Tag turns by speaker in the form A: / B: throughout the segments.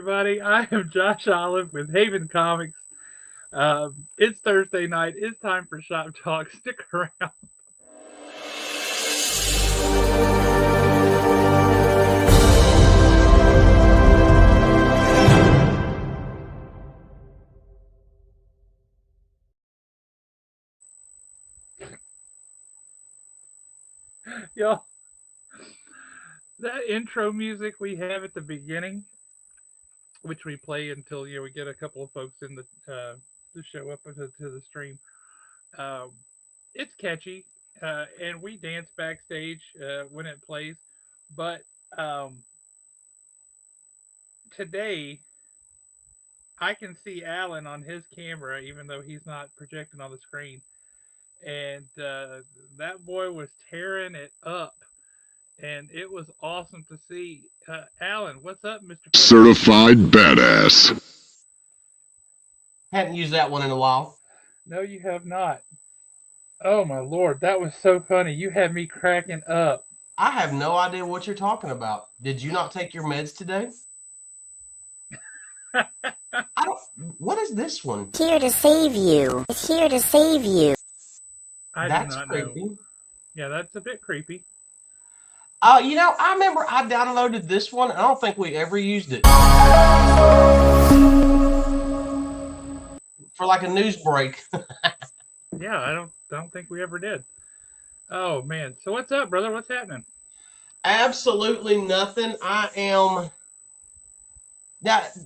A: everybody. I am Josh Olive with Haven Comics. It's Thursday night. It's time for Shop Talk. Stick around. Y'all, that intro music we have at the beginning, which we play until we get a couple of folks in the to show up to the stream. Um, it's catchy, and we dance backstage when it plays. But um, today, I can see Alan on his camera, even though he's not projecting on the screen. And that boy was tearing it up, and it was awesome to see. Alan, what's up, Mr.
B: Certified Badass.
C: Haven't used that one in a while.
A: No, you have not. Oh my lord, that was so funny. You had me cracking up.
C: I have no idea what you're talking about. Did you not take your meds today? What is this one?
D: Here to save you. It's here to save you.
C: That's creepy.
A: Know. Yeah, that's a bit creepy.
C: I remember I downloaded this one. I don't think we ever used it. For like a news break.
A: Yeah, I don't think we ever did. Oh man. So what's up, brother? What's happening?
C: Absolutely nothing. Now,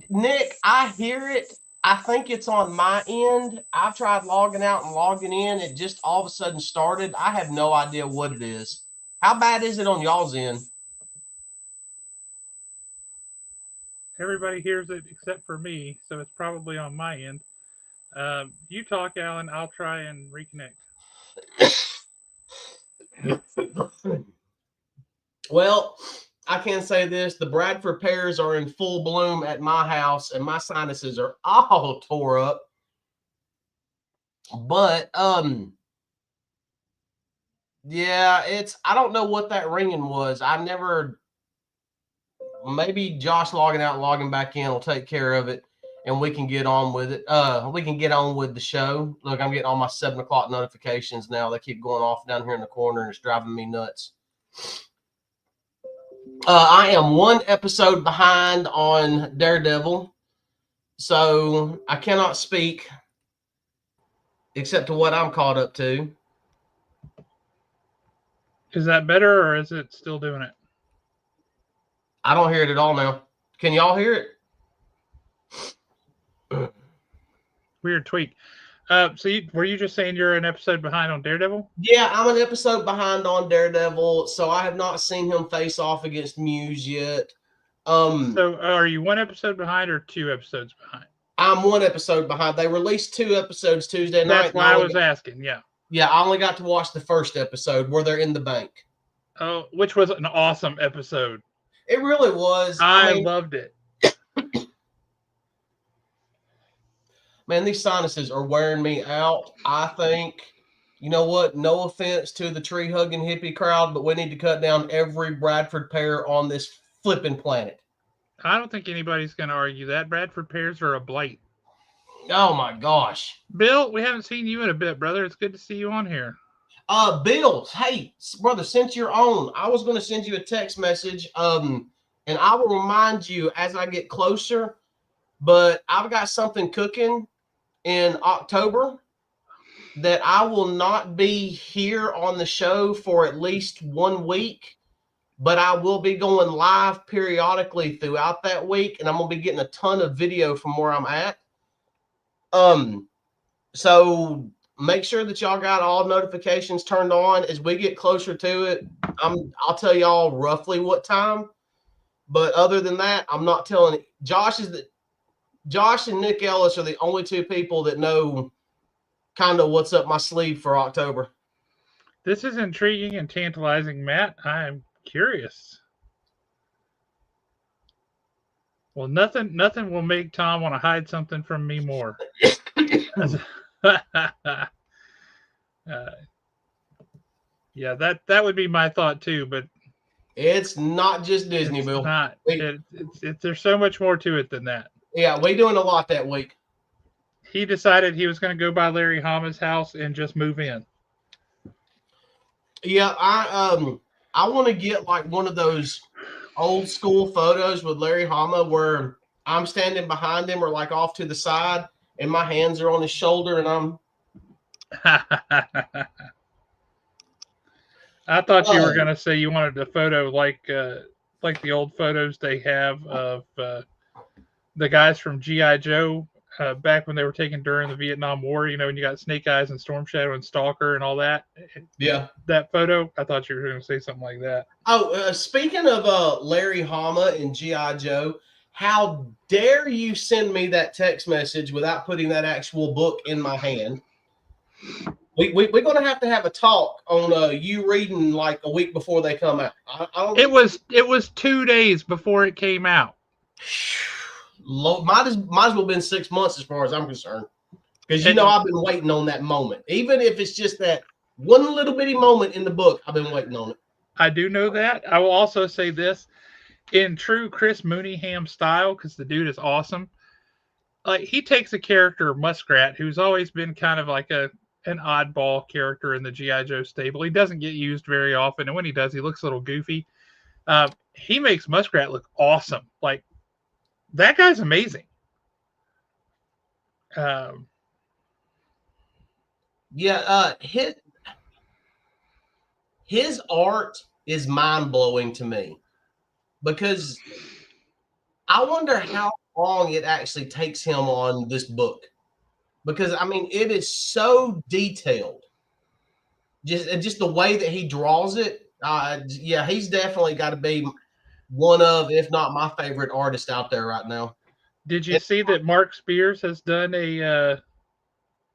C: Nick, I hear it. I think it's on my end. I've tried logging out and logging in. It just all of a sudden started. I have no idea what it is. How bad is it on y'all's end?
A: Everybody hears it except for me, so it's probably on my end. You talk, Alan. I'll try and reconnect.
C: Well, I can say this. The Bradford pears are in full bloom at my house, and my sinuses are all tore up. But, yeah, I don't know what that ringing was. Maybe Josh logging out and logging back in will take care of it, and we can get on with it. We can get on with the show. Look, I'm getting all my 7 o'clock notifications now. They keep going off down here in the corner, and it's driving me nuts. I am one episode behind on Daredevil, so I cannot speak except to what I'm caught up to.
A: Is that better, or is it still doing it?
C: I don't hear it at all now. Can y'all hear
A: it? Weird tweak. Were you just saying you're an episode behind on Daredevil?
C: Yeah, I'm an episode behind on Daredevil, so I have not seen him face off against Muse yet.
A: So are you one episode behind or 2 episodes behind?
C: I'm one episode behind. They released 2 episodes Tuesday night.
A: That's why I was asking, yeah.
C: Yeah, I only got to watch the first episode where they're in the bank.
A: Oh, which was an awesome episode.
C: It really was.
A: I loved it.
C: Man, these sinuses are wearing me out. I think, you know what? No offense to the tree-hugging hippie crowd, but we need to cut down every Bradford pear on this flipping planet.
A: I don't think anybody's going to argue that. Bradford pears are a blight.
C: Oh, my gosh.
A: Bill, we haven't seen you in a bit, brother. It's good to see you on here.
C: Bill, hey, brother, since you're on, I was going to send you a text message, and I will remind you as I get closer, but I've got something cooking in October that I will not be here on the show for at least 1 week, but I will be going live periodically throughout that week, and I'm going to be getting a ton of video from where I'm at. So make sure that y'all got all notifications turned on. As we get closer to it, I'll tell y'all roughly what time, but other than that, I'm not telling. Josh and Nick Ellis are the only 2 people that know kind of what's up my sleeve for October.
A: This is intriguing and tantalizing, Matt. I'm curious. Well, nothing will make Tom want to hide something from me more. Yeah, that would be my thought too, but
C: It's not just Disney,
A: It's
C: Bill.
A: not.
C: We,
A: There's so much more to it than that.
C: yeah, we doing a lot that week.
A: He decided he was going to go by Larry Hama's house and just move in.
C: Yeah, I want to get like one of those old school photos with Larry Hama where I'm standing behind him or like off to the side and my hands are on his shoulder and I'm
A: I thought you were going to say you wanted a photo like the old photos they have of the guys from GI Joe back when they were taken during the Vietnam War. You know, when you got Snake Eyes and Storm Shadow and Stalker and all that.
C: yeah.
A: That photo, I thought you were going to say something like that.
C: Oh, speaking of Larry Hama and GI Joe, how dare you send me that text message without putting that actual book in my hand? We're going to have a talk on you reading like a week before they come out. I don't.
A: It was 2 days before it came out.
C: Might as well been 6 months as far as I'm concerned, because you
A: And
C: know I've been waiting on that moment, even if it's just that one little bitty moment in the book. I've been waiting on it.
A: I do know that. I will also say this in true Chris Mooneyham style, because the dude is awesome. Like he takes a character Muskrat, who's always been kind of like an oddball character in the GI Joe stable. He doesn't get used very often, and when he does, he looks a little goofy. He makes Muskrat look awesome. Like that guy's amazing. Um,
C: Yeah, his art is mind blowing to me because I wonder how long it actually takes him on this book, because I mean it is so detailed. Just the way that he draws it. Yeah, he's definitely got to be one of, if not my favorite artist out there right now.
A: did you see that Mark Spears has done a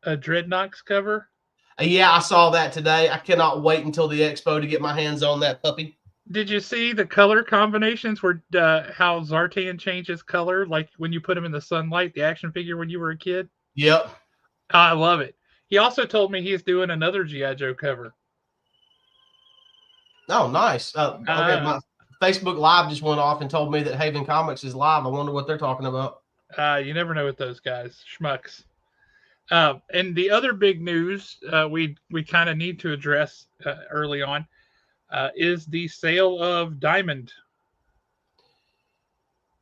A: Dreadnoks cover?
C: Yeah, I saw that today. I cannot wait until the expo to get my hands on that puppy.
A: Did you see the color combinations where how Zartan changes color, like when you put him in the sunlight, the action figure when you were a kid?
C: Yep.
A: I love it. He also told me he's doing another GI Joe cover.
C: Oh, nice. Okay,
A: Uh,
C: my Facebook Live just went off and told me that Haven Comics is live. I wonder what they're talking about.
A: you never know with those guys, schmucks. And the other big news we kind of need to address early on is the sale of Diamond.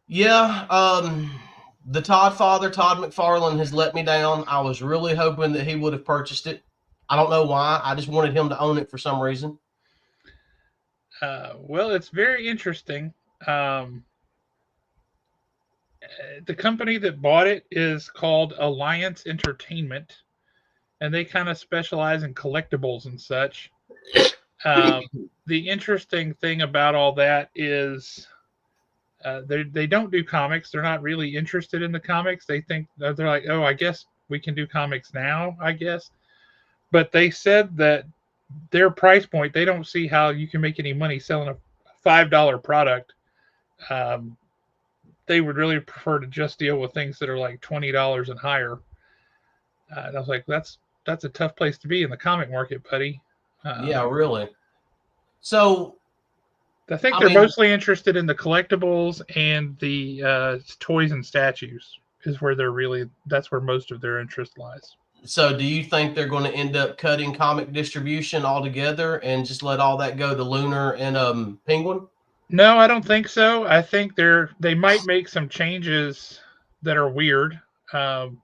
C: Yeah, the Todd father, Todd McFarlane, has let me down. I was really hoping that he would have purchased it. I don't know why. I just wanted him to own it for some reason.
A: Well, it's very interesting. The company that bought it is called Alliance Entertainment, and they kind of specialize in collectibles and such. Um, the interesting thing about all that is they don't do comics. They're not really interested in the comics. They think they're like, oh, I guess we can do comics now, I guess. But they said that their price point, they don't see how you can make any money selling a $5 product. Um, they would really prefer to just deal with things that are like $20 and higher. And I was like, that's a tough place to be in the comic market, buddy.
C: Yeah, really. So,
A: I think
C: I
A: they're
C: mean,
A: mostly interested in the collectibles and the toys and statues is where that's where most of their interest lies.
C: so do you think they're going to end up cutting comic distribution altogether and just let all that go to Lunar and Penguin?
A: No, I don't think so. I think they might make some changes that are weird. Um,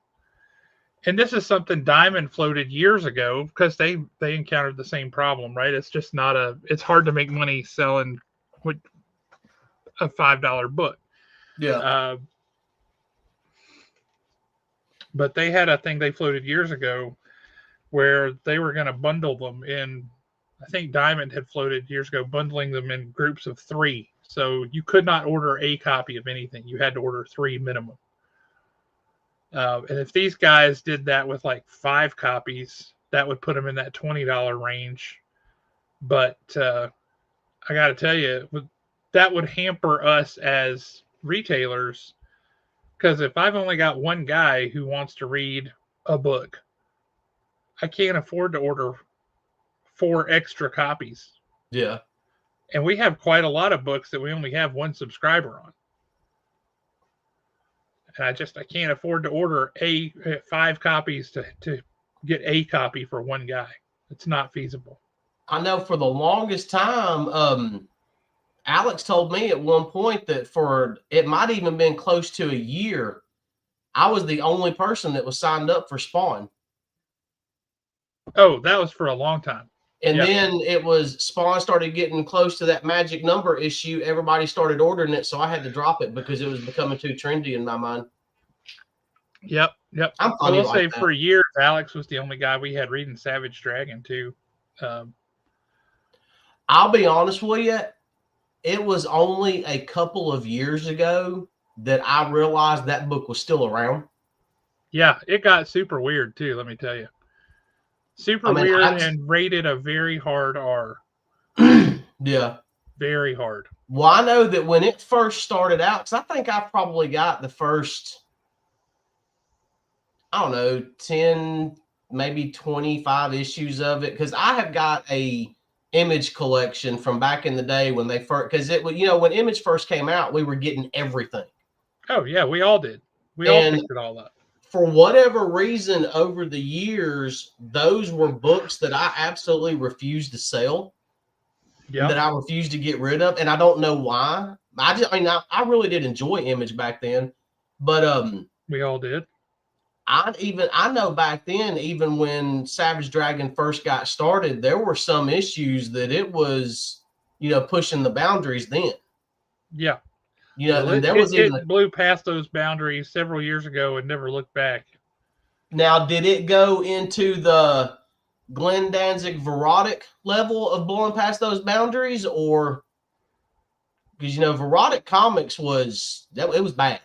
A: and this is something Diamond floated years ago because they encountered the same problem, right? It's just not it's hard to make money selling with a $5 book.
C: Yeah.
A: But they had a thing they floated years ago where they were going to bundle them in. I think Diamond had floated years ago, bundling them in groups of 3. So you could not order a copy of anything. You had to order 3 minimum. And if these guys did that with like 5 copies, that would put them in that $20 range. But I got to tell you, that would hamper us as retailers. Because if I've only got one guy who wants to read a book, I can't afford to order 4 extra copies.
C: Yeah.
A: And we have quite a lot of books that we only have one subscriber on. And I can't afford to order 5 copies to get a copy for one guy. It's not feasible.
C: I know for the longest time, Alex told me at one point that it might even been close to a year, I was the only person that was signed up for Spawn.
A: Oh, that was for a long time.
C: And then it was Spawn started getting close to that magic number issue. Everybody started ordering it, so I had to drop it because it was becoming too trendy in my mind.
A: Yep.
C: I'm
A: I will say
C: like
A: for years, Alex was the only guy we had reading Savage Dragon too.
C: I'll be honest with you, it was only a couple of years ago that I realized that book was still around.
A: Yeah, it got super weird too, let me tell you. Super weird and rated a very hard R.
C: Yeah.
A: Very hard.
C: Well, I know that when it first started out, because I think I probably got the first, I don't know, 10, maybe 25 issues of it, because I have got a Image collection from back in the day when they first, because it was, when Image first came out, we were getting everything.
A: Oh, yeah, we all did. We all picked it all up.
C: For whatever reason, over the years, those were books that I absolutely refused to sell. Yeah. That I refused to get rid of. And I don't know why. I really did enjoy Image back then. But
A: we all did.
C: I know back then, even when Savage Dragon first got started, there were some issues that it was, pushing the boundaries then.
A: Yeah.
C: It
A: blew past those boundaries several years ago and never looked back.
C: Now, did it go into the Glenn Danzig Verotic level of blowing past those boundaries, or because Verotic Comics it was bad.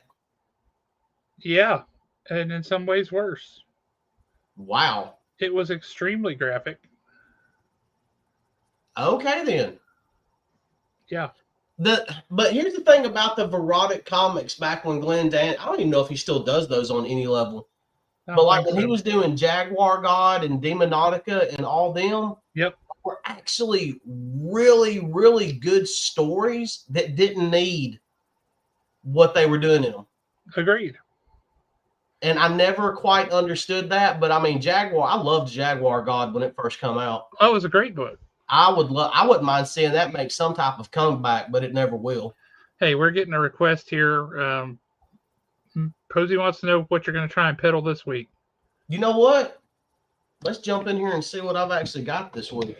A: Yeah, and in some ways worse.
C: Wow.
A: It was extremely graphic.
C: Okay, then.
A: Yeah.
C: But here's the thing about the Verotic Comics back when Glenn Dan, I don't even know if he still does those on any level. But like when he was doing Jaguar God and Demonautica and all them, were actually really, really good stories that didn't need what they were doing in them.
A: Agreed.
C: And I never quite understood that, but I mean, Jaguar, I loved Jaguar God when it first came out.
A: Oh, it was a great book.
C: I wouldn't mind seeing that make some type of comeback, but it never will.
A: Hey, we're getting a request here. Posey wants to know what you're going to try and peddle this week.
C: You know what? Let's jump in here and see what I've actually got this week.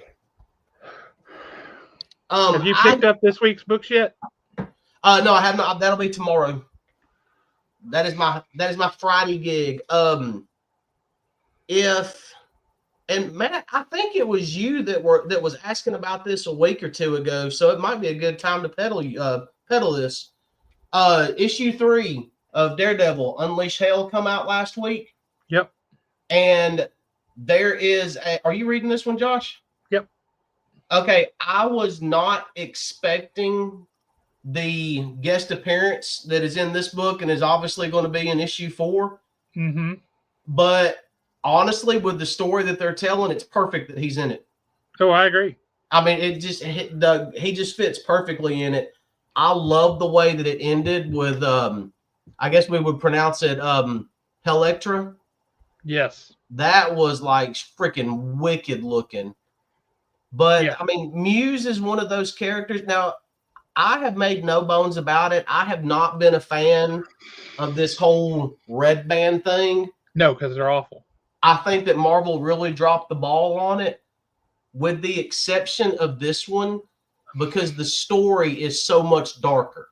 A: Have you picked up this week's books yet?
C: No, I have not. That'll be tomorrow. That is my Friday gig. And Matt, I think it was you that was asking about this a week or two ago, so it might be a good time to peddle this. Issue 3 of Daredevil Unleash Hell come out last week.
A: Yep.
C: And there is are you reading this one, Josh?
A: Yep.
C: Okay, I was not expecting the guest appearance that is in this book and is obviously going to be in issue 4.
A: Mm-hmm.
C: But honestly, with the story that they're telling, it's perfect that he's in it.
A: Oh, I agree.
C: I mean, he just fits perfectly in it. I love the way that it ended with, I guess we would pronounce it Helectra.
A: Yes.
C: That was like freaking wicked looking. But yeah. I mean, Muse is one of those characters. Now, I have made no bones about it. I have not been a fan of this whole Red Band thing.
A: No, because they're awful.
C: I think that Marvel really dropped the ball on it, with the exception of this one, because the story is so much darker.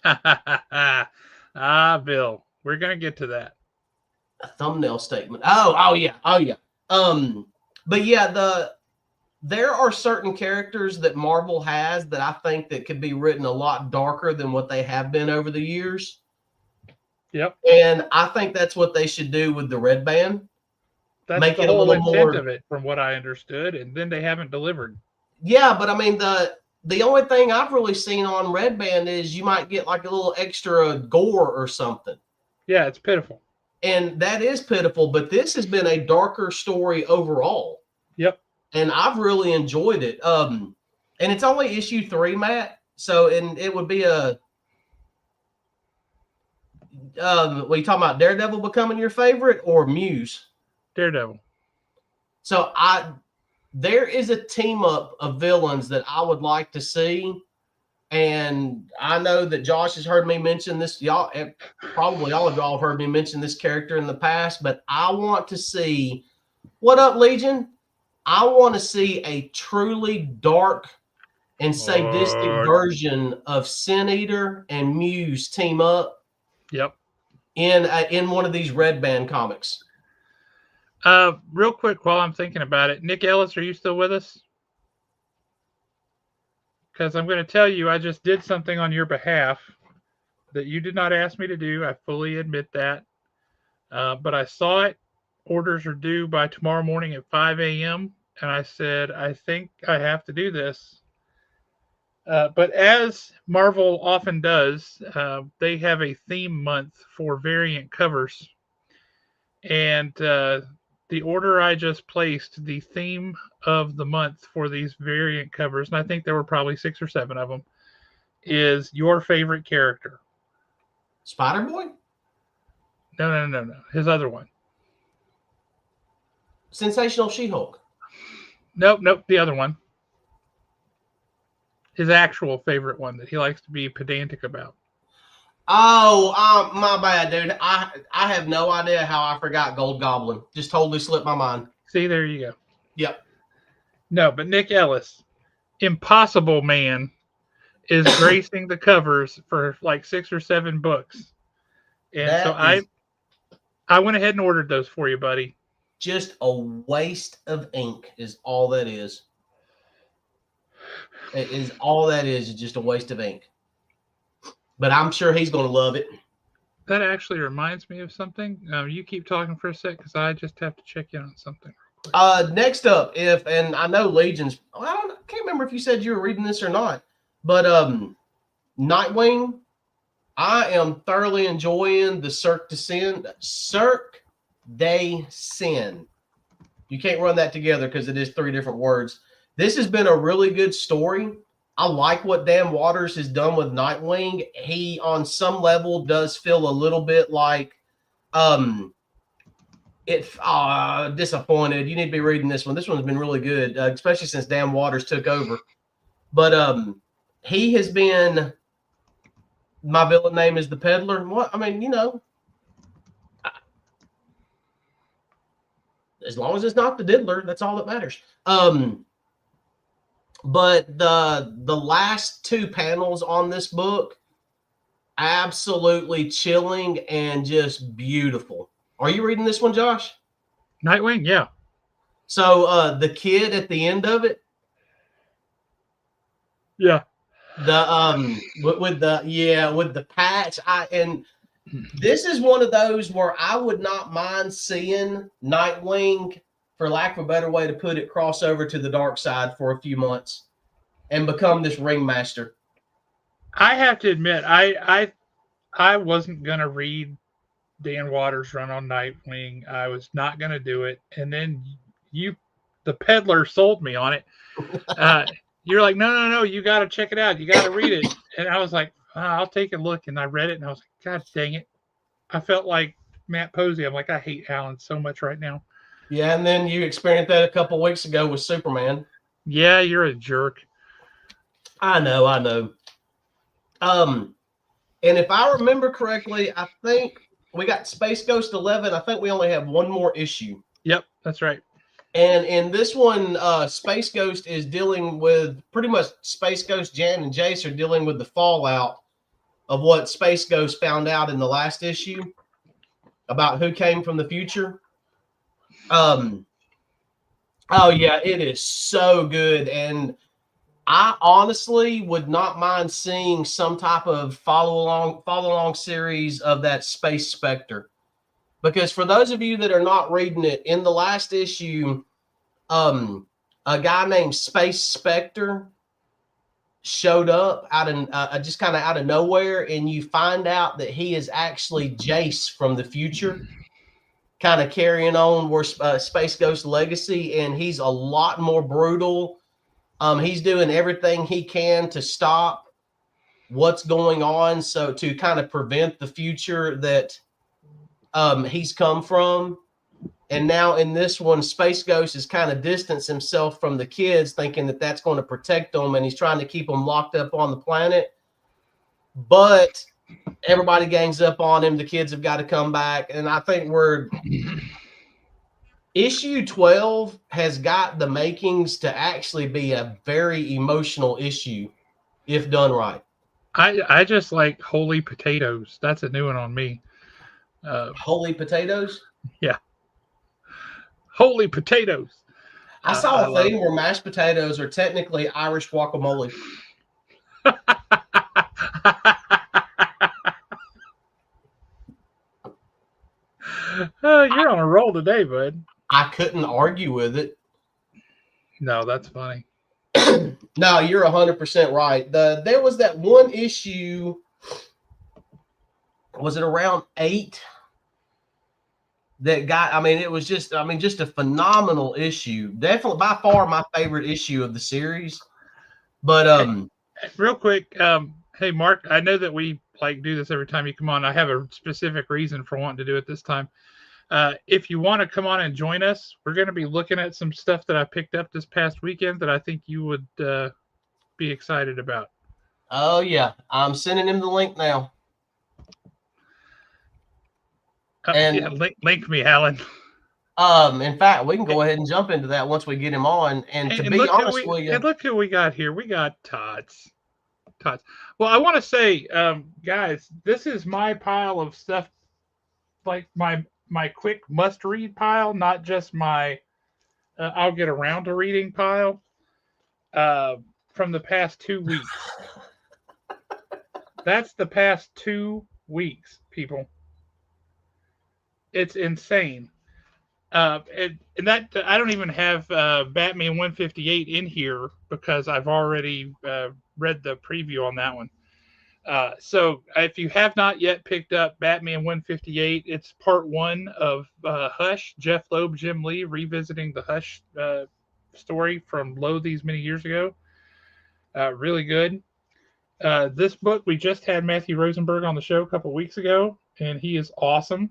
A: Bill, we're gonna get to that.
C: A thumbnail statement. Oh yeah. But yeah, there are certain characters that Marvel has that I think that could be written a lot darker than what they have been over the years.
A: Yep.
C: And I think that's what they should do with the Red Band.
A: That's make the whole intent of it, from what I understood, and then they haven't delivered.
C: Yeah, but I mean, the only thing I've really seen on Red Band is you might get like a little extra gore or something.
A: Yeah, it's pitiful.
C: And that is pitiful, but this has been a darker story overall.
A: Yep.
C: And I've really enjoyed it. And it's only issue 3, Matt. So, and it would be a. Were you talking about Daredevil becoming your favorite or Muse?
A: Daredevil.
C: So there is a team up of villains that I would like to see, and I know that Josh has heard me mention this. Y'all, probably all of y'all have heard me mention this character in the past, but I want to see. What up, Legion? I want to see a truly dark and sadistic version of Sin Eater and Muse team up.
A: Yep.
C: In one of these Red Band comics.
A: Real quick, while I'm thinking about it, Nick Ellis, are you still with us? Because I'm going to tell you, I just did something on your behalf that you did not ask me to do. I fully admit that. But I saw it. Orders are due by tomorrow morning at 5 a.m. And I said, I think I have to do this. But as Marvel often does, they have a theme month for variant covers. And the order I just placed, the theme of the month for these variant covers, and I think there were probably 6 or 7 of them, is your favorite character.
C: Spider-Boy?
A: No. His other one.
C: Sensational She-Hulk.
A: Nope. The other one. His actual favorite one that he likes to be pedantic about.
C: Oh, my bad, dude. I have no idea how I forgot Gold Goblin. Just totally slipped my mind.
A: See, there you go.
C: Yep.
A: No, but Nick Ellis, Impossible Man, is gracing the covers for like 6 or 7 books. And I went ahead and ordered those for you, buddy.
C: Just a waste of ink is all that is. It is all that is just a waste of ink. But I'm sure he's going to love it.
A: That actually reminds me of something. You keep talking for a sec because I just have to check in on something real quick.
C: Next up, and I know Legion's, I can't remember if you said you were reading this or not, but Nightwing, I am thoroughly enjoying the Cirque de Sin. You can't run that together because it is 3 different words. This has been a really good story. I like what Dan Waters has done with Nightwing. He, on some level, does feel a little bit like disappointed. You need to be reading this one. This one's been really good, especially since Dan Waters took over. But he has been. My villain name is the Peddler. What I mean, as long as it's not the Diddler, that's all that matters. But the last 2 panels on this book, absolutely chilling and just beautiful. Are you reading this one, Josh?
A: Nightwing, yeah.
C: So the kid at the end of it,
A: yeah,
C: with the patch, and this is one of those where I would not mind seeing Nightwing, for lack of a better way to put it, cross over to the dark side for a few months and become this ringmaster.
A: I have to admit, I wasn't gonna read Dan Waters' run on Nightwing. I was not gonna do it, and then the peddler, sold me on it. You're like, no, you got to check it out. You got to read it. And I was like, I'll take a look. And I read it, and I was like, God dang it. I felt like Matt Posey. I'm like, I hate Alan so much right now.
C: Yeah, and then you experienced that a couple weeks ago with Superman.
A: Yeah, you're a jerk.
C: I know. And if I remember correctly, I think we got Space Ghost 11. I think we only have 1 more issue.
A: Yep, that's right.
C: And in this one, Space Ghost is dealing with pretty much Space Ghost, Jan, and Jace are dealing with the fallout of what Space Ghost found out in the last issue about who came from the future. Oh yeah, it is so good. And I honestly would not mind seeing some type of follow along series of that Space Spectre. Because for those of you that are not reading it, in the last issue, a guy named Space Spectre showed up out in just kind of out of nowhere, and you find out that he is actually Jace from the future, kind of carrying on where Space Ghost legacy, and he's a lot more brutal. He's doing everything he can to stop what's going on, so to kind of prevent the future that he's come from. And now in this one, Space Ghost has kind of distanced himself from the kids, thinking that that's going to protect them, and he's trying to keep them locked up on the planet. But everybody gangs up on him. The kids have got to come back, and I think issue 12 has got the makings to actually be a very emotional issue if done right.
A: I just like holy potatoes. That's a new one on me.
C: Holy potatoes.
A: Yeah, holy potatoes.
C: I saw a thing where mashed potatoes are technically Irish guacamole.
A: You're on a roll today, bud.
C: I couldn't argue with it.
A: No, that's funny.
C: No, you're 100% right. There was that one issue. Was it around 8? That got, I mean, it was just, just a phenomenal issue. Definitely by far my favorite issue of the series. But
A: real quick, hey Mark, I know that we like do this every time you come on. I have a specific reason for wanting to do it this time. If you want to come on and join us, we're going to be looking at some stuff that I picked up this past weekend that I think you would be excited about.
C: Oh yeah, I'm sending him the link now. And
A: yeah, link me, Alan.
C: In fact, we can go ahead and jump into that once we get him on. And to be honest with you,
A: and look who we got here. We got Tots. Well, I want to say, guys, this is my pile of stuff, like my quick must-read pile, not just my I'll get around to reading pile. From the past 2 weeks. That's the past 2 weeks, people. It's insane. And that I don't even have Batman 158 in here because I've already read the preview on that one. So if you have not yet picked up Batman 158, it's part 1 of Hush, Jeff Loeb, Jim Lee revisiting the Hush story from these many years ago. Really good. This book, we just had Matthew Rosenberg on the show a couple weeks ago, and he is awesome.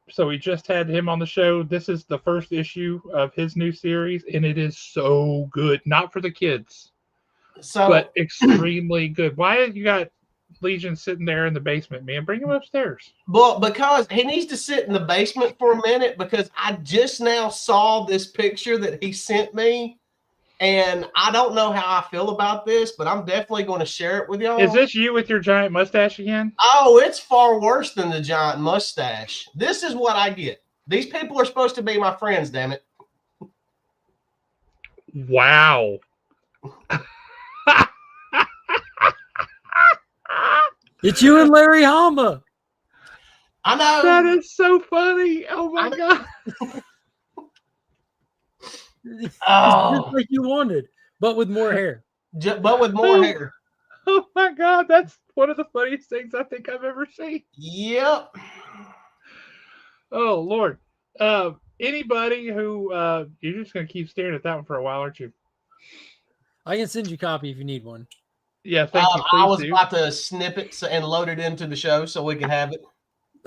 A: So we just had him on the show. This is the first issue of his new series, and it is so good. Not for the kids, but extremely good. Why have you got Legion sitting there in the basement, man? Bring him upstairs.
C: Well, because he needs to sit in the basement for a minute, because I just now saw this picture that he sent me. And I don't know how I feel about this, but I'm definitely going to share it with y'all.
A: Is this you with your giant mustache again?
C: Oh, it's far worse than the giant mustache. This is what I get. These people are supposed to be my friends, damn it.
A: Wow.
E: It's you and Larry Hama.
C: I know.
A: That is so funny. Oh, my God.
E: It's just like you wanted, but with more hair.
C: But with more hair.
A: Oh my God, that's one of the funniest things I think I've ever seen.
C: Yep.
A: Oh Lord. Anybody who you're just gonna keep staring at that one for a while, aren't you?
E: I can send you a copy if you need one.
A: Yeah, thank you.
C: I was about to snip it and load it into the show so we can have it.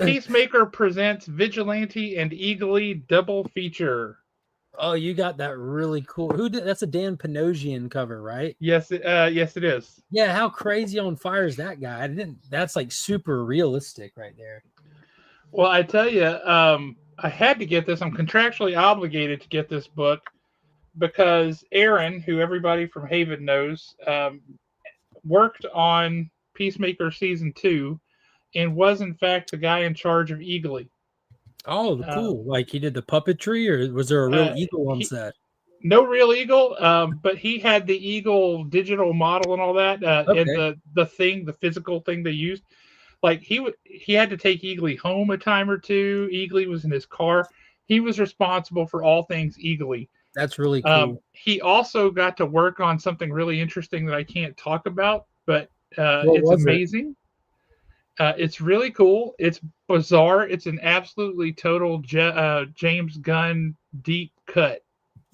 A: Peacemaker presents Vigilante and Eagly double feature.
E: Oh, you got that really cool. Who did that's a Dan Panosian cover, right?
A: Yes, yes, it is.
E: Yeah, how crazy on fire is that guy? That's like super realistic right there.
A: Well, I tell you, I had to get this. I'm contractually obligated to get this book because Aaron, who everybody from Haven knows, worked on Peacemaker season 2 and was in fact the guy in charge of Eagly.
E: Oh, cool. Like he did the puppetry, or was there a real eagle on set?
A: No real eagle, but he had the eagle digital model and all that,
E: Okay.
A: and the thing, the physical thing they used. Like he had to take Eagly home a time or two. Eagly was in his car. He was responsible for all things Eagly.
E: That's really cool.
A: He also got to work on something really interesting that I can't talk about, but it's amazing. It's really cool. It's bizarre. It's an absolutely total James Gunn deep cut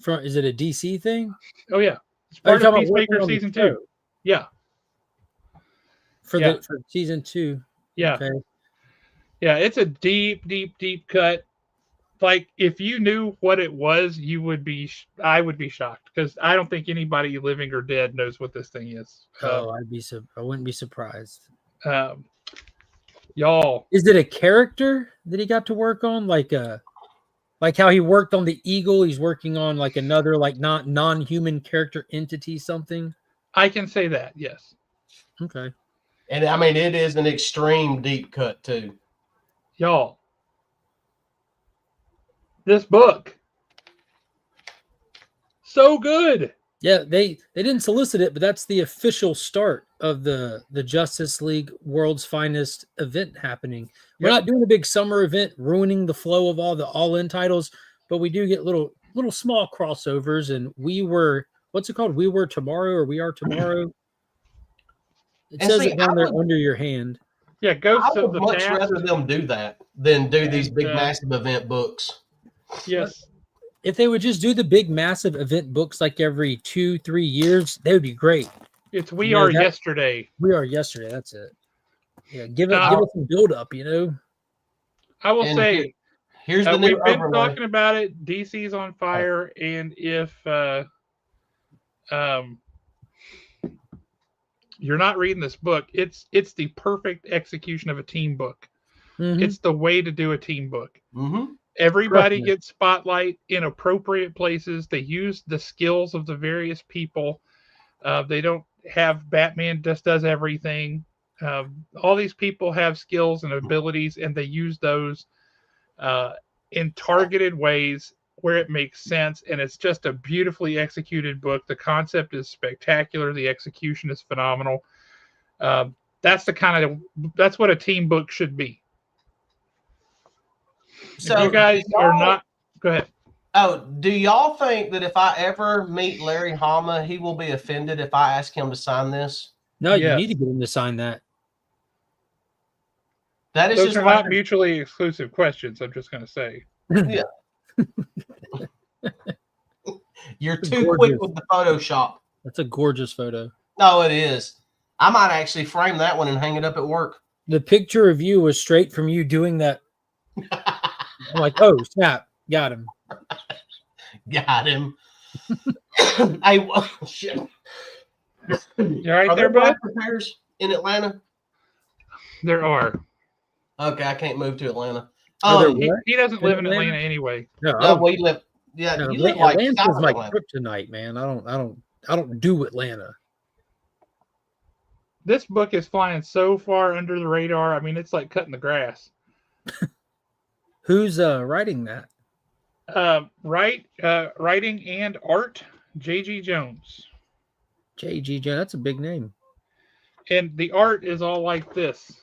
E: Is it a DC thing?
A: Oh yeah, it's
E: Oh, you're
A: part of
E: talking about working
A: Peacemaker
E: on the
A: season
E: show
A: 2. Yeah,
E: for
A: Yeah.
E: for season 2.
A: yeah,
E: Okay.
A: yeah. It's a deep cut. Like if you knew what it was, you would be. I would be shocked because I don't think anybody living or dead knows what this thing is.
E: Oh, I wouldn't be surprised.
A: Um, y'all,
E: Is it a character that he got to work on, like how he worked on the Eagle? He's working on like another like not non-human character entity, something.
A: I can say that. Yes,
E: Okay.
C: And I mean, it is an extreme deep cut too.
A: y'all. This book, so good.
E: Yeah, they didn't solicit it, but that's the official start of the Justice League World's Finest event happening. We're
A: Yep.
E: not doing a big summer event ruining the flow of all the all-in titles, but we do get little small crossovers. And what's it called? We Were Tomorrow, or We Are Tomorrow. It
C: And
E: says
C: see,
E: it down
C: I
E: there
C: would-
E: under your hand.
A: Yeah,
C: I
A: Ghosts of
C: would
A: the
C: much
A: Past.
C: rather them do that than do these
A: And,
C: big, massive event books.
A: Yes,
E: If they would just do the big massive event books like every 2-3 years, they would be great.
A: it's We
E: You know,
A: Are
E: that-
A: Yesterday.
E: We Are Yesterday. That's it. Yeah, give
A: Now-
E: it some build up. You know.
A: I will
C: And
A: say,
C: Here's the new
A: we've been
C: overlay.
A: talking about it. DC's on fire, and if you're not reading this book, it's the perfect execution of a team book.
E: Mhm.
A: It's the way to do a team book.
C: Mm-hmm.
A: Everybody
E: Definitely.
A: gets spotlight in appropriate places. They use the skills of the various people. They don't have Batman just does everything. All these people have skills and abilities, and they use those in targeted ways where it makes sense. And it's just a beautifully executed book. The concept is spectacular. The execution is phenomenal. That's what a team book should be.
C: So
A: if you guys are not, go ahead.
C: Oh, do y'all think that if I ever meet Larry Hama, he will be offended if I ask him to sign this?
E: No, you
A: Yes.
E: need to get him to sign that.
C: That is
A: Those
C: just
A: are not mutually exclusive questions. I'm just going to say.
C: You're
E: It's
C: too
E: gorgeous.
C: quick with the Photoshop.
E: That's a gorgeous photo.
C: No, it is. I might actually frame that one and hang it up at work.
E: The picture of you was straight from you doing that. I'm like, oh snap, got him.
C: Got him. Hey, shit.
A: You all right
C: Are
A: there,
C: there
A: bud?
C: black repairs in Atlanta?
A: There are.
C: Okay, I can't move to Atlanta.
E: Are there
A: He,
E: what?
A: he doesn't live in
E: Atlanta?
A: Atlanta anyway.
E: No, I
C: No,
E: don't,
C: we live. Yeah,
E: no,
C: you live like
E: Atlanta's
C: south of
E: my
C: Atlanta.
E: kryptonite, man. I don't do Atlanta.
A: This book is flying so far under the radar. I mean, it's like cutting the grass.
E: Who's writing that?
A: Writing and art, J.G. Jones.
E: JG, that's a big name.
A: And the art is all like this.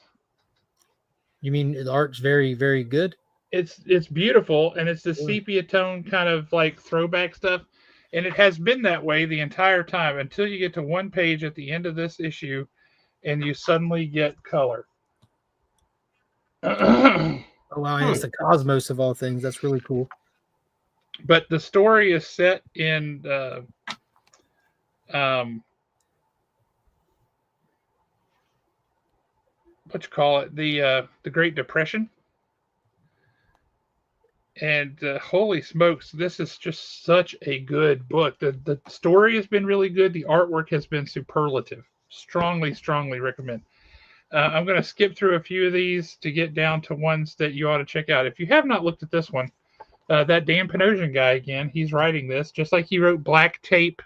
E: You mean the art's very, very good?
A: It's beautiful, and it's the
E: Yeah.
A: sepia tone kind of like throwback stuff. And it has been that way the entire time until you get to one page at the end of this issue and you suddenly get color.
E: Oh wow, and it's the cosmos of all things. That's really cool.
A: But the story is set in what you call it, the Great Depression. And holy smokes, this is just such a good book. The story has been really good. The artwork has been superlative. Strongly recommend. I'm going to skip through a few of these to get down to ones that you ought to check out. If you have not looked at this one, that Dan Panosian guy again, he's writing this just like he wrote Black Tape.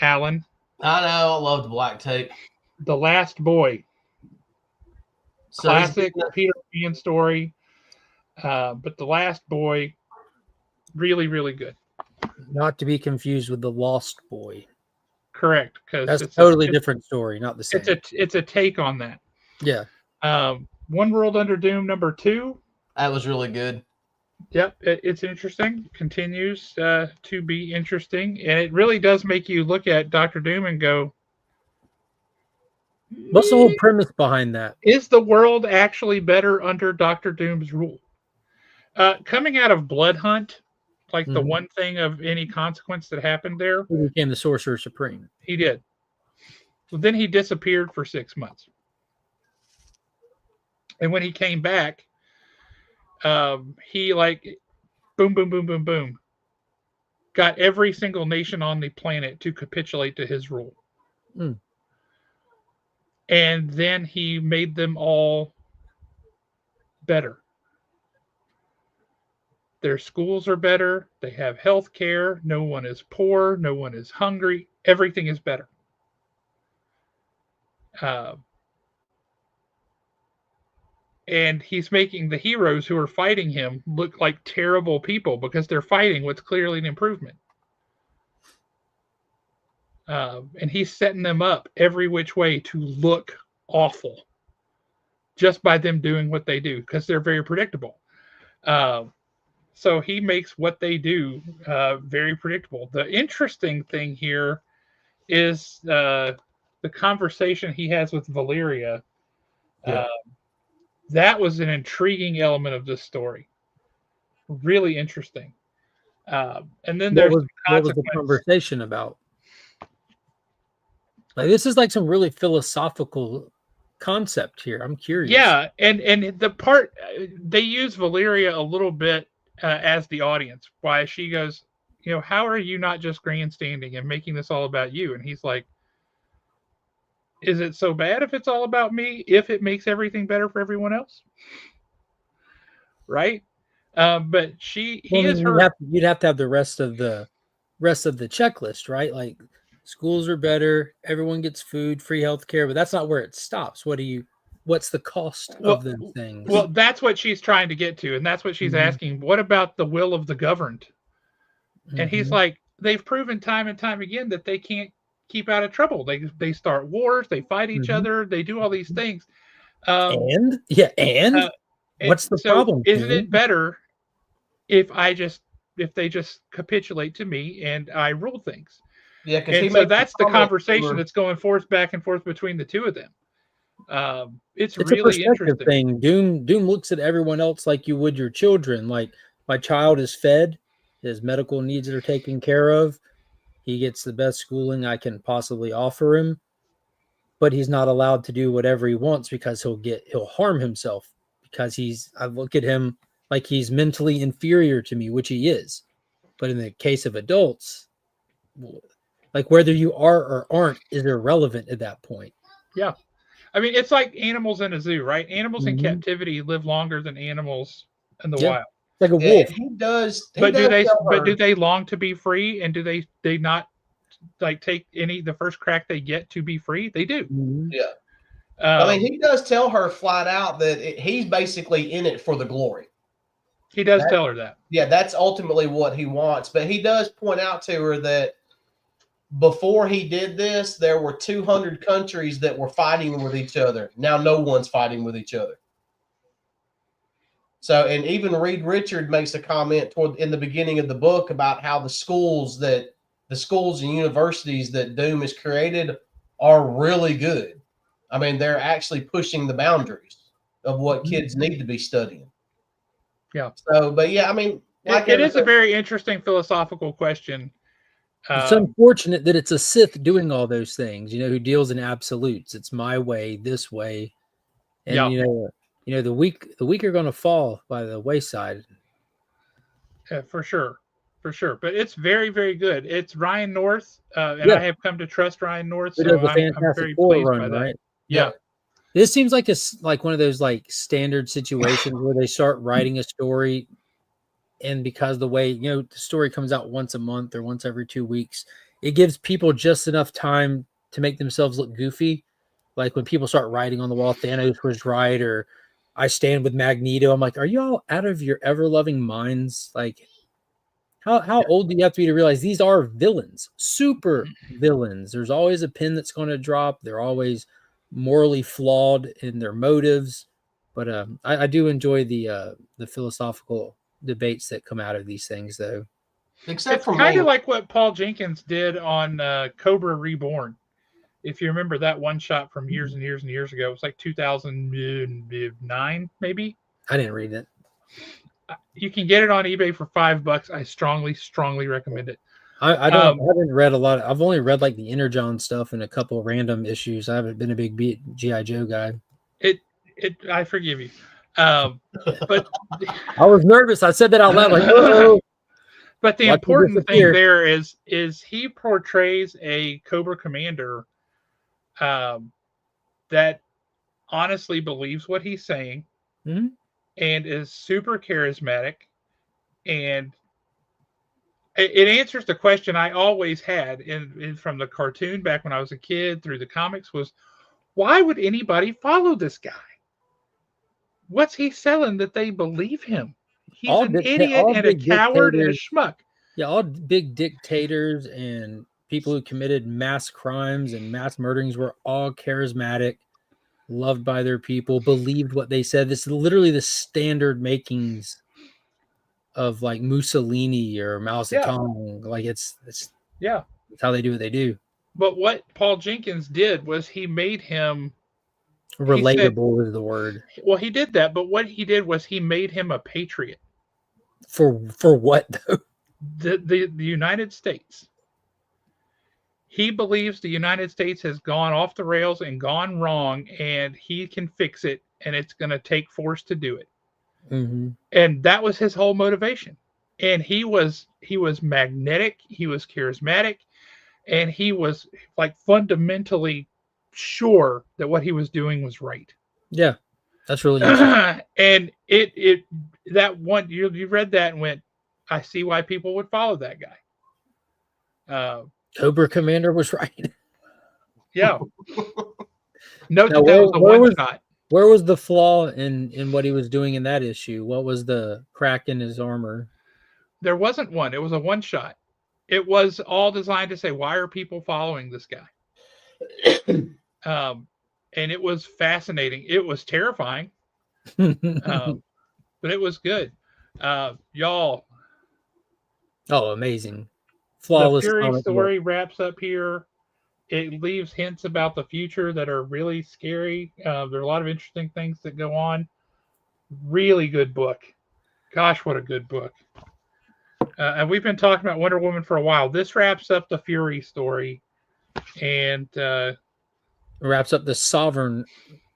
A: Alan,
C: I know. I love the black tape.
A: The Last Boy,
C: So
A: classic Peter Pan story. But The Last Boy, really good.
E: Not to be confused with the Lost Boy.
A: Correct, because
E: That's a totally different story, not the same.
A: It's a take on that.
E: Yeah.
A: One World Under Doom #2.
C: that was really good.
A: Yep, it's interesting. Continues to be interesting, and it really does make you look at Doctor Doom and go,
E: What's the whole premise behind that?
A: is the world actually better under Doctor Doom's rule? Coming out of Blood Hunt, like the one thing of any consequence that happened there.
E: He became the Sorcerer Supreme.
A: He did. So then he disappeared for 6 months. And when he came back, he like boom, boom, boom, boom, boom, got every single nation on the planet to capitulate to his rule.
E: Mm.
A: And then he made them all better. Their schools are better. They have health care. No one is poor. No one is hungry. Everything is better. And he's making the heroes who are fighting him look like terrible people because they're fighting what's clearly an improvement. And he's setting them up every which way to look awful just by them doing what they do because they're very predictable. So he makes what they do very predictable. The interesting thing here is the conversation he has with Valeria.
E: Yeah.
A: That was an intriguing element of this story. Really interesting. And then there's
E: what was the conversation about? Like this is like some really philosophical concept here. I'm curious.
A: Yeah, and the part they use Valeria a little bit as the audience. Why she goes, how are you not just grandstanding and making this all about you? And he's like, is it so bad if it's all about me? If it makes everything better for everyone else, right? But you'd
E: have to have the rest of the checklist, right? Like schools are better, everyone gets food, free healthcare, but that's not where it stops. What's the cost of them things?
A: Well, that's what she's trying to get to, and that's what she's asking. What about the will of the governed? And he's like, they've proven time and time again that they can't keep out of trouble. They start wars, they fight each other, they do all these things.
E: And what's the problem?
A: Isn't it better if they just capitulate to me and I rule things?
C: Yeah,
A: and so that's the conversation that's going back and forth between the two of them. It's really
E: a perspective
A: interesting.
E: thing. Doom looks at everyone else like you would your children. Like my child is fed, his medical needs are taken care of. He gets the best schooling I can possibly offer him, but he's not allowed to do whatever he wants because he'll harm himself because I look at him like he's mentally inferior to me, which he is. But in the case of adults, like whether you are or aren't is irrelevant at that point.
A: Yeah. I mean, it's like animals in a zoo, right? Animals in captivity live longer than animals in the wild.
E: Like a wolf.
C: He does.
A: But do they long to be free? And do they not like take the first crack they get to be free? They do.
C: Yeah. I mean, he does tell her flat out that he's basically in it for the glory.
A: He does tell her that.
C: Yeah, that's ultimately what he wants. But he does point out to her that before he did this, there were 200 countries that were fighting with each other. Now no one's fighting with each other. So, and even Reed Richard makes a comment in the beginning of the book about how the schools and universities that Doom has created are really good. I mean, they're actually pushing the boundaries of what kids need to be studying.
A: Yeah.
C: So, but yeah, I mean,
A: it is a very interesting philosophical question.
E: It's unfortunate that it's a Sith doing all those things, who deals in absolutes. It's my way, this way. And, the weak are going to fall by the wayside.
A: For sure. But it's very, very good. It's Ryan North, and I have come to trust Ryan North, so I'm very pleased by that. Right? Yeah.
E: This seems like one of those like standard situations where they start writing a story, and because the way the story comes out once a month or once every 2 weeks, it gives people just enough time to make themselves look goofy. Like when people start writing on the wall, Thanos was right, or I stand with Magneto. I'm like, are you all out of your ever-loving minds? Like, how old do you have to be to realize these are villains, super villains? There's always a pin that's going to drop. They're always morally flawed in their motives. But I do enjoy the philosophical debates that come out of these things, though.
A: It's kind of like what Paul Jenkins did on Cobra Reborn. If you remember that one shot from years and years and years ago, it was like 2009, maybe.
E: I didn't read it.
A: You can get it on eBay for $5. I strongly recommend it.
E: I haven't read a lot. I've only read like the Energon stuff and a couple of random issues. I haven't been a big GI Joe guy.
A: I forgive you. But
E: I was nervous. I said that out loud, like, oh.
A: But the
E: Watch me
A: important thing
E: disappear.
A: there is he portrays a Cobra Commander that honestly believes what he's saying
E: Mhm.
A: and is super charismatic, and it answers the question I always had from the cartoon back when I was a kid through the comics was, why would anybody follow this guy? What's he selling that they believe him? He's an idiot
E: all
A: and a
E: big
A: coward and a
E: dictators.
A: schmuck.
E: Yeah, all big dictators and people who committed mass crimes and mass murderings were all charismatic, loved by their people, believed what they said. This is literally the standard makings of like Mussolini or Mao
A: Yeah.
E: Zedong. Like it's
A: Yeah.
E: how they do what they do.
A: But what Paul Jenkins did was he made him
E: Relatable is the word.
A: Well, he did that, but what he did was he made him a patriot.
E: For what though?
A: The United States. He believes the United States has gone off the rails and gone wrong, and he can fix it, and it's going to take force to do it.
E: Mm-hmm.
A: And that was his whole motivation. And he was magnetic, he was charismatic, and he was like fundamentally sure that what he was doing was right.
E: Yeah, that's really interesting.
A: And it that one you read that and went, I see why people would follow that guy.
E: Cobra Commander was right.
A: Yeah. Note
E: Now,
A: that was a one shot.
E: Where was the flaw in what he was doing in that issue? What was the crack in his armor?
A: There wasn't one. It was a one shot. It was all designed to say, why are people following this guy? And it was fascinating. It was terrifying, but it was good. Y'all.
E: Oh, amazing. Flawless.
A: The Fury story wraps up here. It leaves hints about the future that are really scary. There are a lot of interesting things that go on. Really good book. Gosh, what a good book. And we've been talking about Wonder Woman for a while. This wraps up the Fury story. And
E: wraps up the Sovereign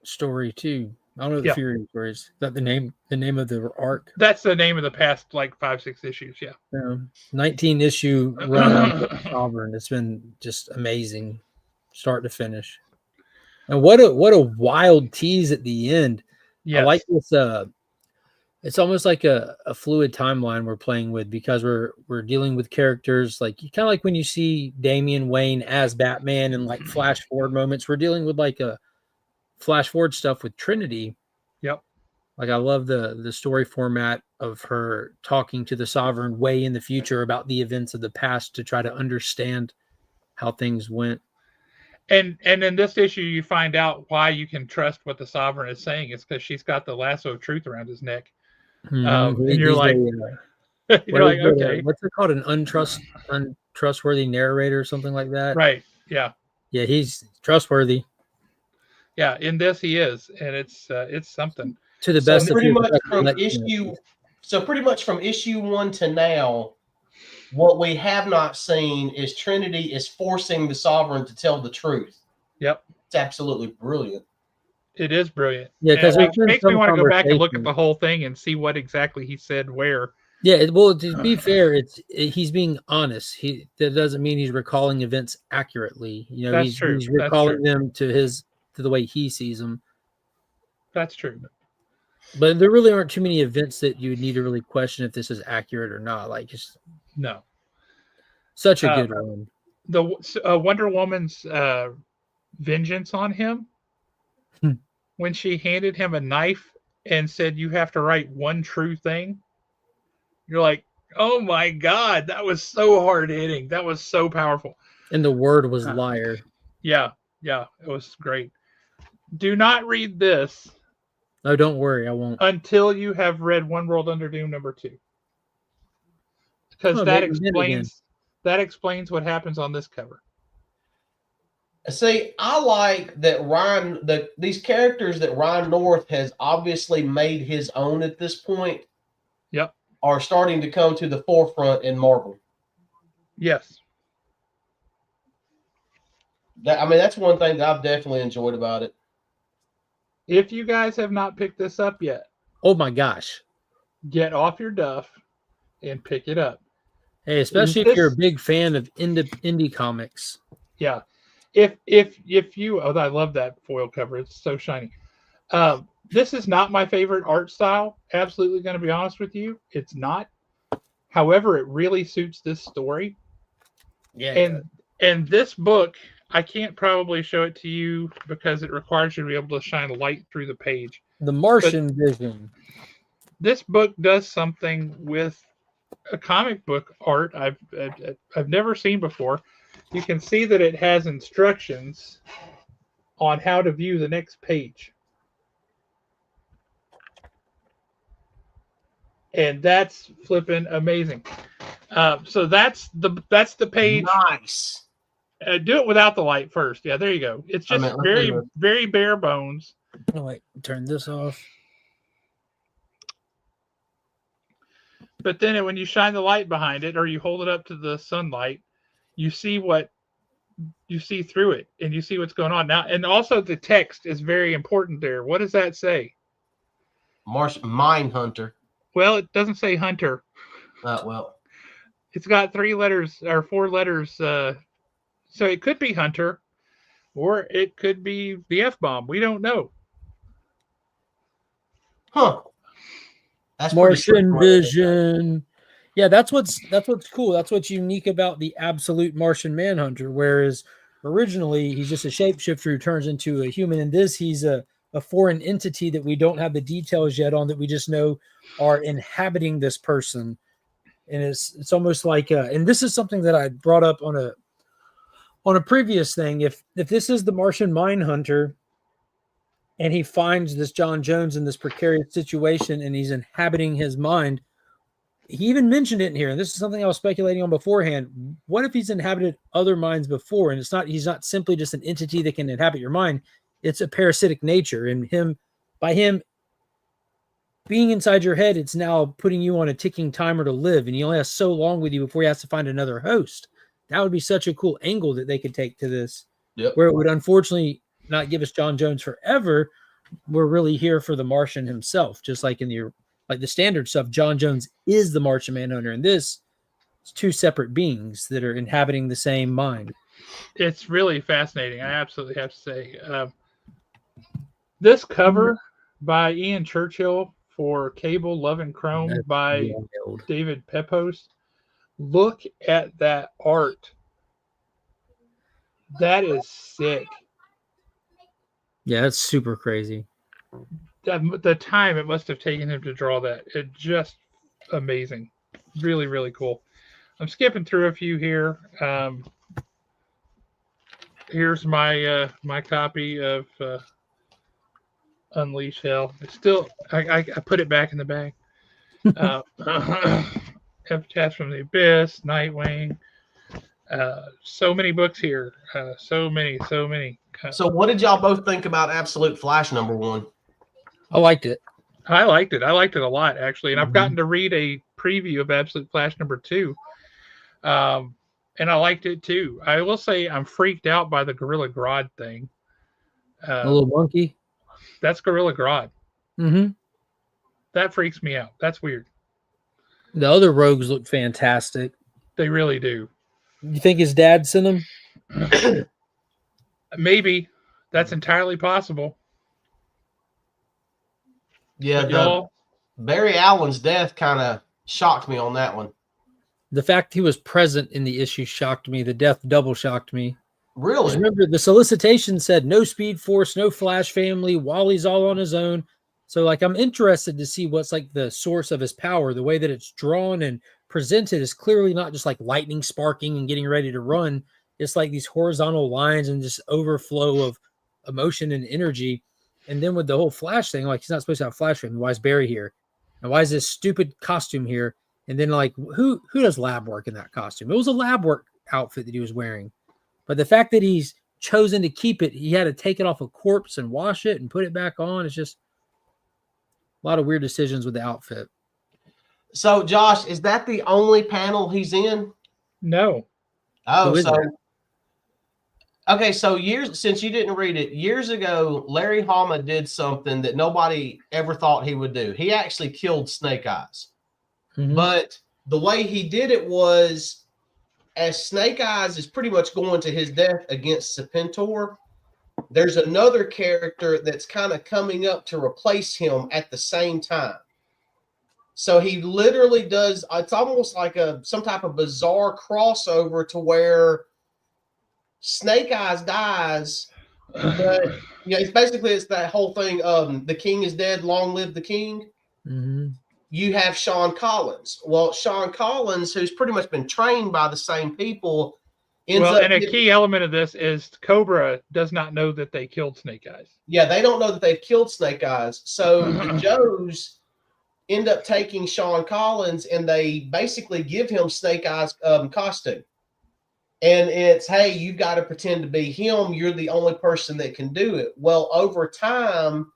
E: story too. I don't know the Fury story. Is that the name of the arc?
A: That's the name of the past like 5-6 issues, yeah.
E: 19 issue run Sovereign. It's been just amazing, start to finish. And what a wild tease at the end. Yes. I like this it's almost like a fluid timeline we're playing with, because we're dealing with characters like kind of like when you see Damian Wayne as Batman and like flash forward moments. We're dealing with like a flash forward stuff with Trinity.
A: Yep.
E: Like I love the story format of her talking to the Sovereign way in the future about the events of the past to try to understand how things went.
A: And in this issue, you find out why you can trust what the Sovereign is saying. It's because she's got the lasso of truth around his neck.
E: Mm-hmm.
A: And you're like, okay,
E: what's it called? An untrustworthy narrator or something like that.
A: Right. Yeah.
E: Yeah. He's trustworthy.
A: Yeah. In this, he is. And it's something.
E: To the best
C: pretty much from issue 1 to now, what we have not seen is Trinity is forcing the Sovereign to tell the truth.
A: Yep.
C: It's absolutely brilliant.
A: It is brilliant.
E: Yeah, because
A: it makes me want to go back and look at the whole thing and see what exactly he said where.
E: Yeah, well, to be fair, he's being honest. That doesn't mean he's recalling events accurately. You know, he's recalling them to the way he sees them.
A: That's true.
E: But there really aren't too many events that you would need to really question if this is accurate or not. Like, just
A: no.
E: Such a good one.
A: The Wonder Woman's vengeance on him. When she handed him a knife and said, you have to write one true thing, you're like, oh my God, that was so hard hitting. That was so powerful.
E: And the word was liar.
A: Yeah. Yeah. It was great. Do not read this.
E: No, don't worry. I won't.
A: Until you have read One World Under Doom #2. Because that explains what happens on this cover.
C: See, I like that these characters that Ryan North has obviously made his own at this point.
A: Yep.
C: are starting to come to the forefront in Marvel.
A: Yes.
C: That's one thing that I've definitely enjoyed about it.
A: If you guys have not picked this up yet,
E: Oh my gosh.
A: get off your duff and pick it up.
E: Hey, especially if you're a big fan of indie comics.
A: Yeah. If you I love that foil cover. It's so shiny. This is not my favorite art style. Absolutely going to be honest with you. It's not. However, it really suits this story.
E: Yeah.
A: And this book, I can't probably show it to you because it requires you to be able to shine light through the page.
E: The Martian Vision.
A: This book does something with a comic book art I've never seen before. You can see that it has instructions on how to view the next page. And that's flipping amazing. So that's the page.
C: Nice.
A: Do it without the light first. Yeah, there you go. It's just very bare bones.
E: Oh, wait, turn this off.
A: But then when you shine the light behind it or you hold it up to the sunlight, you see through it and you see what's going on. Now, and also the text is very important there. What does that say?
C: Mine Hunter.
A: Well, it doesn't say hunter.
C: Well.
A: It's got 3 letters or 4 letters. So it could be hunter or it could be the F-bomb. We don't know.
C: Huh. That's
E: Martian Vision. Yeah, that's what's cool. That's what's unique about the absolute Martian Manhunter. Whereas originally he's just a shapeshifter who turns into a human. In this, he's a foreign entity that we don't have the details yet on, that we just know are inhabiting this person. And it's almost like and this is something that I brought up on a previous thing. If this is the Martian Mindhunter, and he finds this John Jones in this precarious situation and he's inhabiting his mind. He even mentioned it in here, and this is something I was speculating on beforehand. What if he's inhabited other minds before, and he's not simply just an entity that can inhabit your mind? It's a parasitic nature, and by him being inside your head, it's now putting you on a ticking timer to live, and he only has so long with you before he has to find another host. That would be such a cool angle that they could take to this, where it would unfortunately not give us John Jones forever. We're really here for the Martian himself, just like in the standard stuff. John Jones is the Martian Manhunter, and this is 2 separate beings that are inhabiting the same mind.
A: It's really fascinating. I absolutely have to say, this cover by Ian Churchill for Cable, Love and Chrome by David Pepose. Look at that art. That is sick.
E: Yeah, that's super crazy.
A: The time it must have taken him to draw that. It's just amazing. Really, really cool. I'm skipping through a few here. Here's my my copy of Unleash Hell. It's still, I put it back in the bag. Epitaph from the Abyss, Nightwing. So many books here. So many.
C: So what did y'all both think about Absolute Flash #1?
E: I liked it.
A: I liked it. I liked it a lot, actually. And I've gotten to read a preview of Absolute Flash #2. And I liked it too. I will say I'm freaked out by the Gorilla Grodd thing.
E: A little monkey.
A: That's Gorilla Grodd.
E: Mm-hmm.
A: That freaks me out. That's weird.
E: The other rogues look fantastic.
A: They really do.
E: You think his dad sent him?
A: Maybe. That's entirely possible.
C: Yeah, Barry Allen's death kind of shocked me on that one.
E: The fact he was present in the issue shocked me. The death double shocked me.
C: Really?
E: Remember, the solicitation said no Speed Force, no Flash family. Wally's all on his own. So, I'm interested to see what's the source of his power. The way that it's drawn and presented is clearly not just lightning sparking and getting ready to run. It's these horizontal lines and just overflow of emotion and energy. And then with the whole Flash thing, he's not supposed to have Flash family. Why is Barry here? And why is this stupid costume here? And then who does lab work in that costume? It was a lab work outfit that he was wearing. But the fact that he's chosen to keep it, he had to take it off a corpse and wash it and put it back on. It's just a lot of weird decisions with the outfit.
C: So, Josh, is that the only panel he's in?
A: No.
C: Oh,
E: Who is
C: so
E: that?
C: okay. So since you didn't read it, years ago, Larry Hama did something that nobody ever thought he would do. He actually killed Snake Eyes,
E: Mhm.
C: but the way he did it was, as Snake Eyes is pretty much going to his death against Serpentor, there's another character that's kind of coming up to replace him at the same time. So he literally does. It's almost like some type of bizarre crossover to where Snake Eyes dies, but yeah, it's that whole thing. The king is dead. Long live the king.
E: Mhm.
C: You have Sean Collins. Well, Sean Collins, who's pretty much been trained by the same people, ends
A: Well,
C: up.
A: and a key element of this is Cobra does not know that they killed Snake Eyes.
C: Yeah, they don't know that they've killed Snake Eyes. So the Joes end up taking Sean Collins and they basically give him Snake Eyes costume. And it's, hey, you got to pretend to be him. You're the only person that can do it. Well, over time,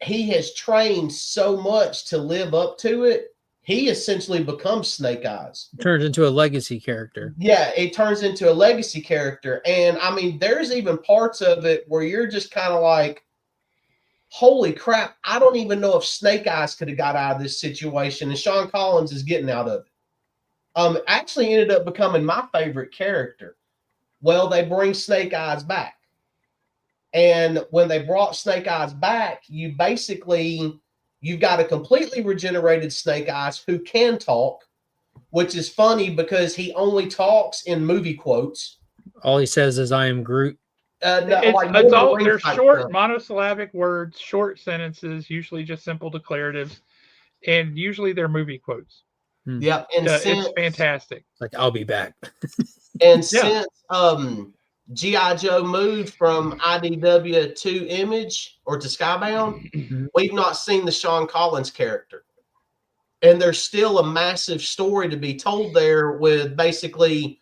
C: he has trained so much to live up to it. He essentially becomes Snake Eyes.
E: Turns into a legacy character.
C: Yeah, it turns into a legacy character. And I mean, there's even parts of it where you're just kind of like, holy crap, I don't even know if Snake Eyes could have got out of this situation. And Sean Collins is getting out of it. Actually ended up becoming my favorite character. Well, they bring Snake Eyes back. And when they brought Snake Eyes back, you've got a completely regenerated Snake Eyes who can talk, which is funny because he only talks in movie quotes.
E: All he says is, "I am Groot."
A: It's all they're short
C: stuff.
A: monosyllabic words, short sentences, usually just simple declaratives, and usually they're movie quotes.
C: Yep, and
A: It's fantastic.
E: Like, I'll be back.
C: And since G.I. Joe moved from IDW to Image or to Skybound, we've not seen the Sean Collins character. And there's still a massive story to be told there with basically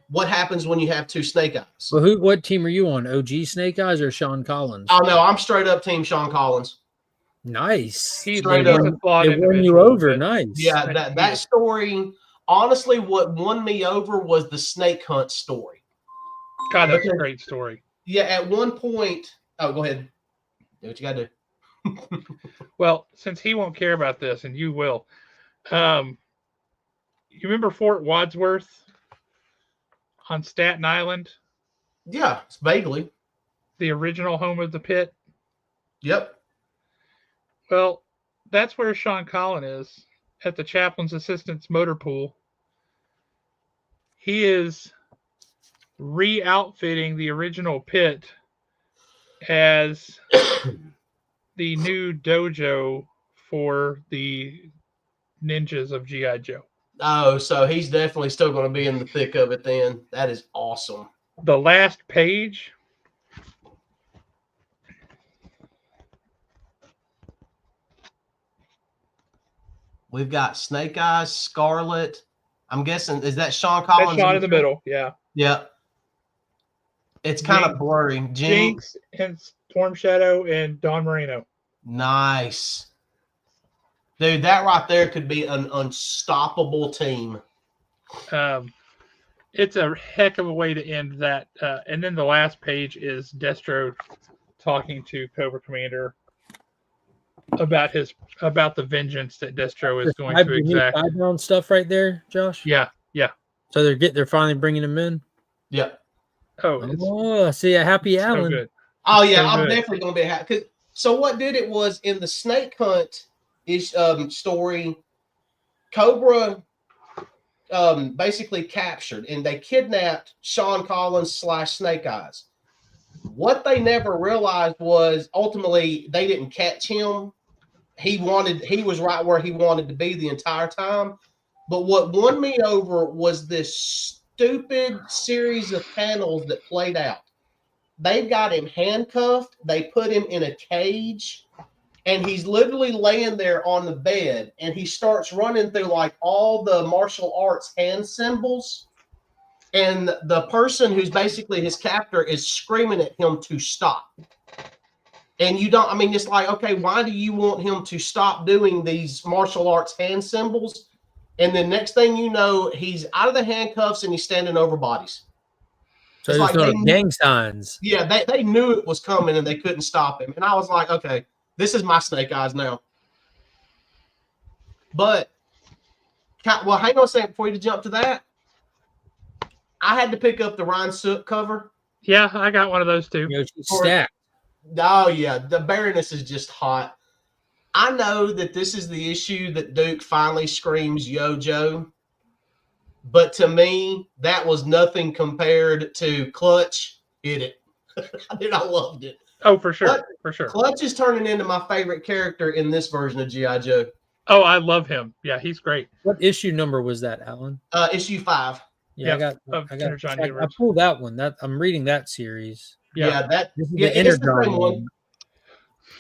C: what happens when you have two Snake Eyes.
E: Well, what team are you on? OG Snake Eyes or Sean Collins?
C: Oh, no, I'm straight up team Sean Collins.
E: Nice.
A: He's
C: Straight
A: a
C: up.
A: flawed
E: They won you
A: individual,
E: over.
A: but
E: Nice.
C: Yeah, that story, honestly, what won me over was the snake hunt story.
A: God, that's a great story.
C: Yeah, at one point, go ahead. Do what you got to do.
A: Well, since he won't care about this, and you will, you remember Fort Wadsworth on Staten Island?
C: Yeah, it's vaguely.
A: The original home of the pit?
C: Yep.
A: Well, that's where Sean Collin is, at the chaplain's assistant's motor pool. He is re-outfitting the original pit as the new dojo for the ninjas of G.I. Joe.
C: Oh, so he's definitely still going to be in the thick of it then. That is awesome.
A: The last page,
C: we've got Snake Eyes, Scarlet. I'm guessing, is that Sean Collins?
A: that's Sean in the middle, yeah.
C: Yeah. It's kind of blurry.
A: Jinx and Storm Shadow and Don Moreno.
C: Nice. Dude, that right there could be an unstoppable team.
A: It's a heck of a way to end that. And then the last page is Destro talking to Cobra Commander about the vengeance that Destro is going to exact.
E: Skybound stuff right there, Josh.
A: Yeah.
E: So they're finally bringing him in.
C: Yeah.
A: Oh,
E: I see a happy
A: so
E: Alan.
A: good.
C: Oh yeah,
A: So
C: I'm
A: good.
C: definitely gonna be happy. So what did it was in the snake hunt story, Cobra basically captured and they kidnapped Sean Collins / Snake Eyes. What they never realized was ultimately they didn't catch him. He was right where he wanted to be the entire time. But what won me over was this stupid series of panels that played out. They've got him handcuffed. They put him in a cage, and he's literally laying there on the bed, and he starts running through like all the martial arts hand symbols. And the person who's basically his captor is screaming at him to stop. And you don't, I mean, it's like, okay, why do you want him to stop doing these martial arts hand symbols? And then next thing you know, he's out of the handcuffs and he's standing over bodies.
E: So
C: It's
E: it's
C: like
E: like gang signs.
C: yeah, they knew it was coming and they couldn't stop him. And I was like, okay, this is my Snake Eyes now. But, well, hang on a second before you jump to that. I had to pick up the Ryan Sook cover.
A: Yeah, I got one of those too.
E: You know, she's stacked.
C: Oh, yeah. The Baroness is just hot. I know that this is the issue that Duke finally screams, "Yo, Joe." But to me, that was nothing compared to Clutch. Hit it. I loved it.
A: Oh, for sure. For sure.
C: Clutch is turning into my favorite character in this version of G.I. Joe.
A: Oh, I love him. Yeah, he's great.
E: What issue number was that, Alan?
C: Issue 5.
E: Yeah,
A: Yep,
E: I pulled that one. I'm reading that series.
C: Yeah,
E: This is
C: yeah,
E: the
C: it's the
E: Energon
C: same one.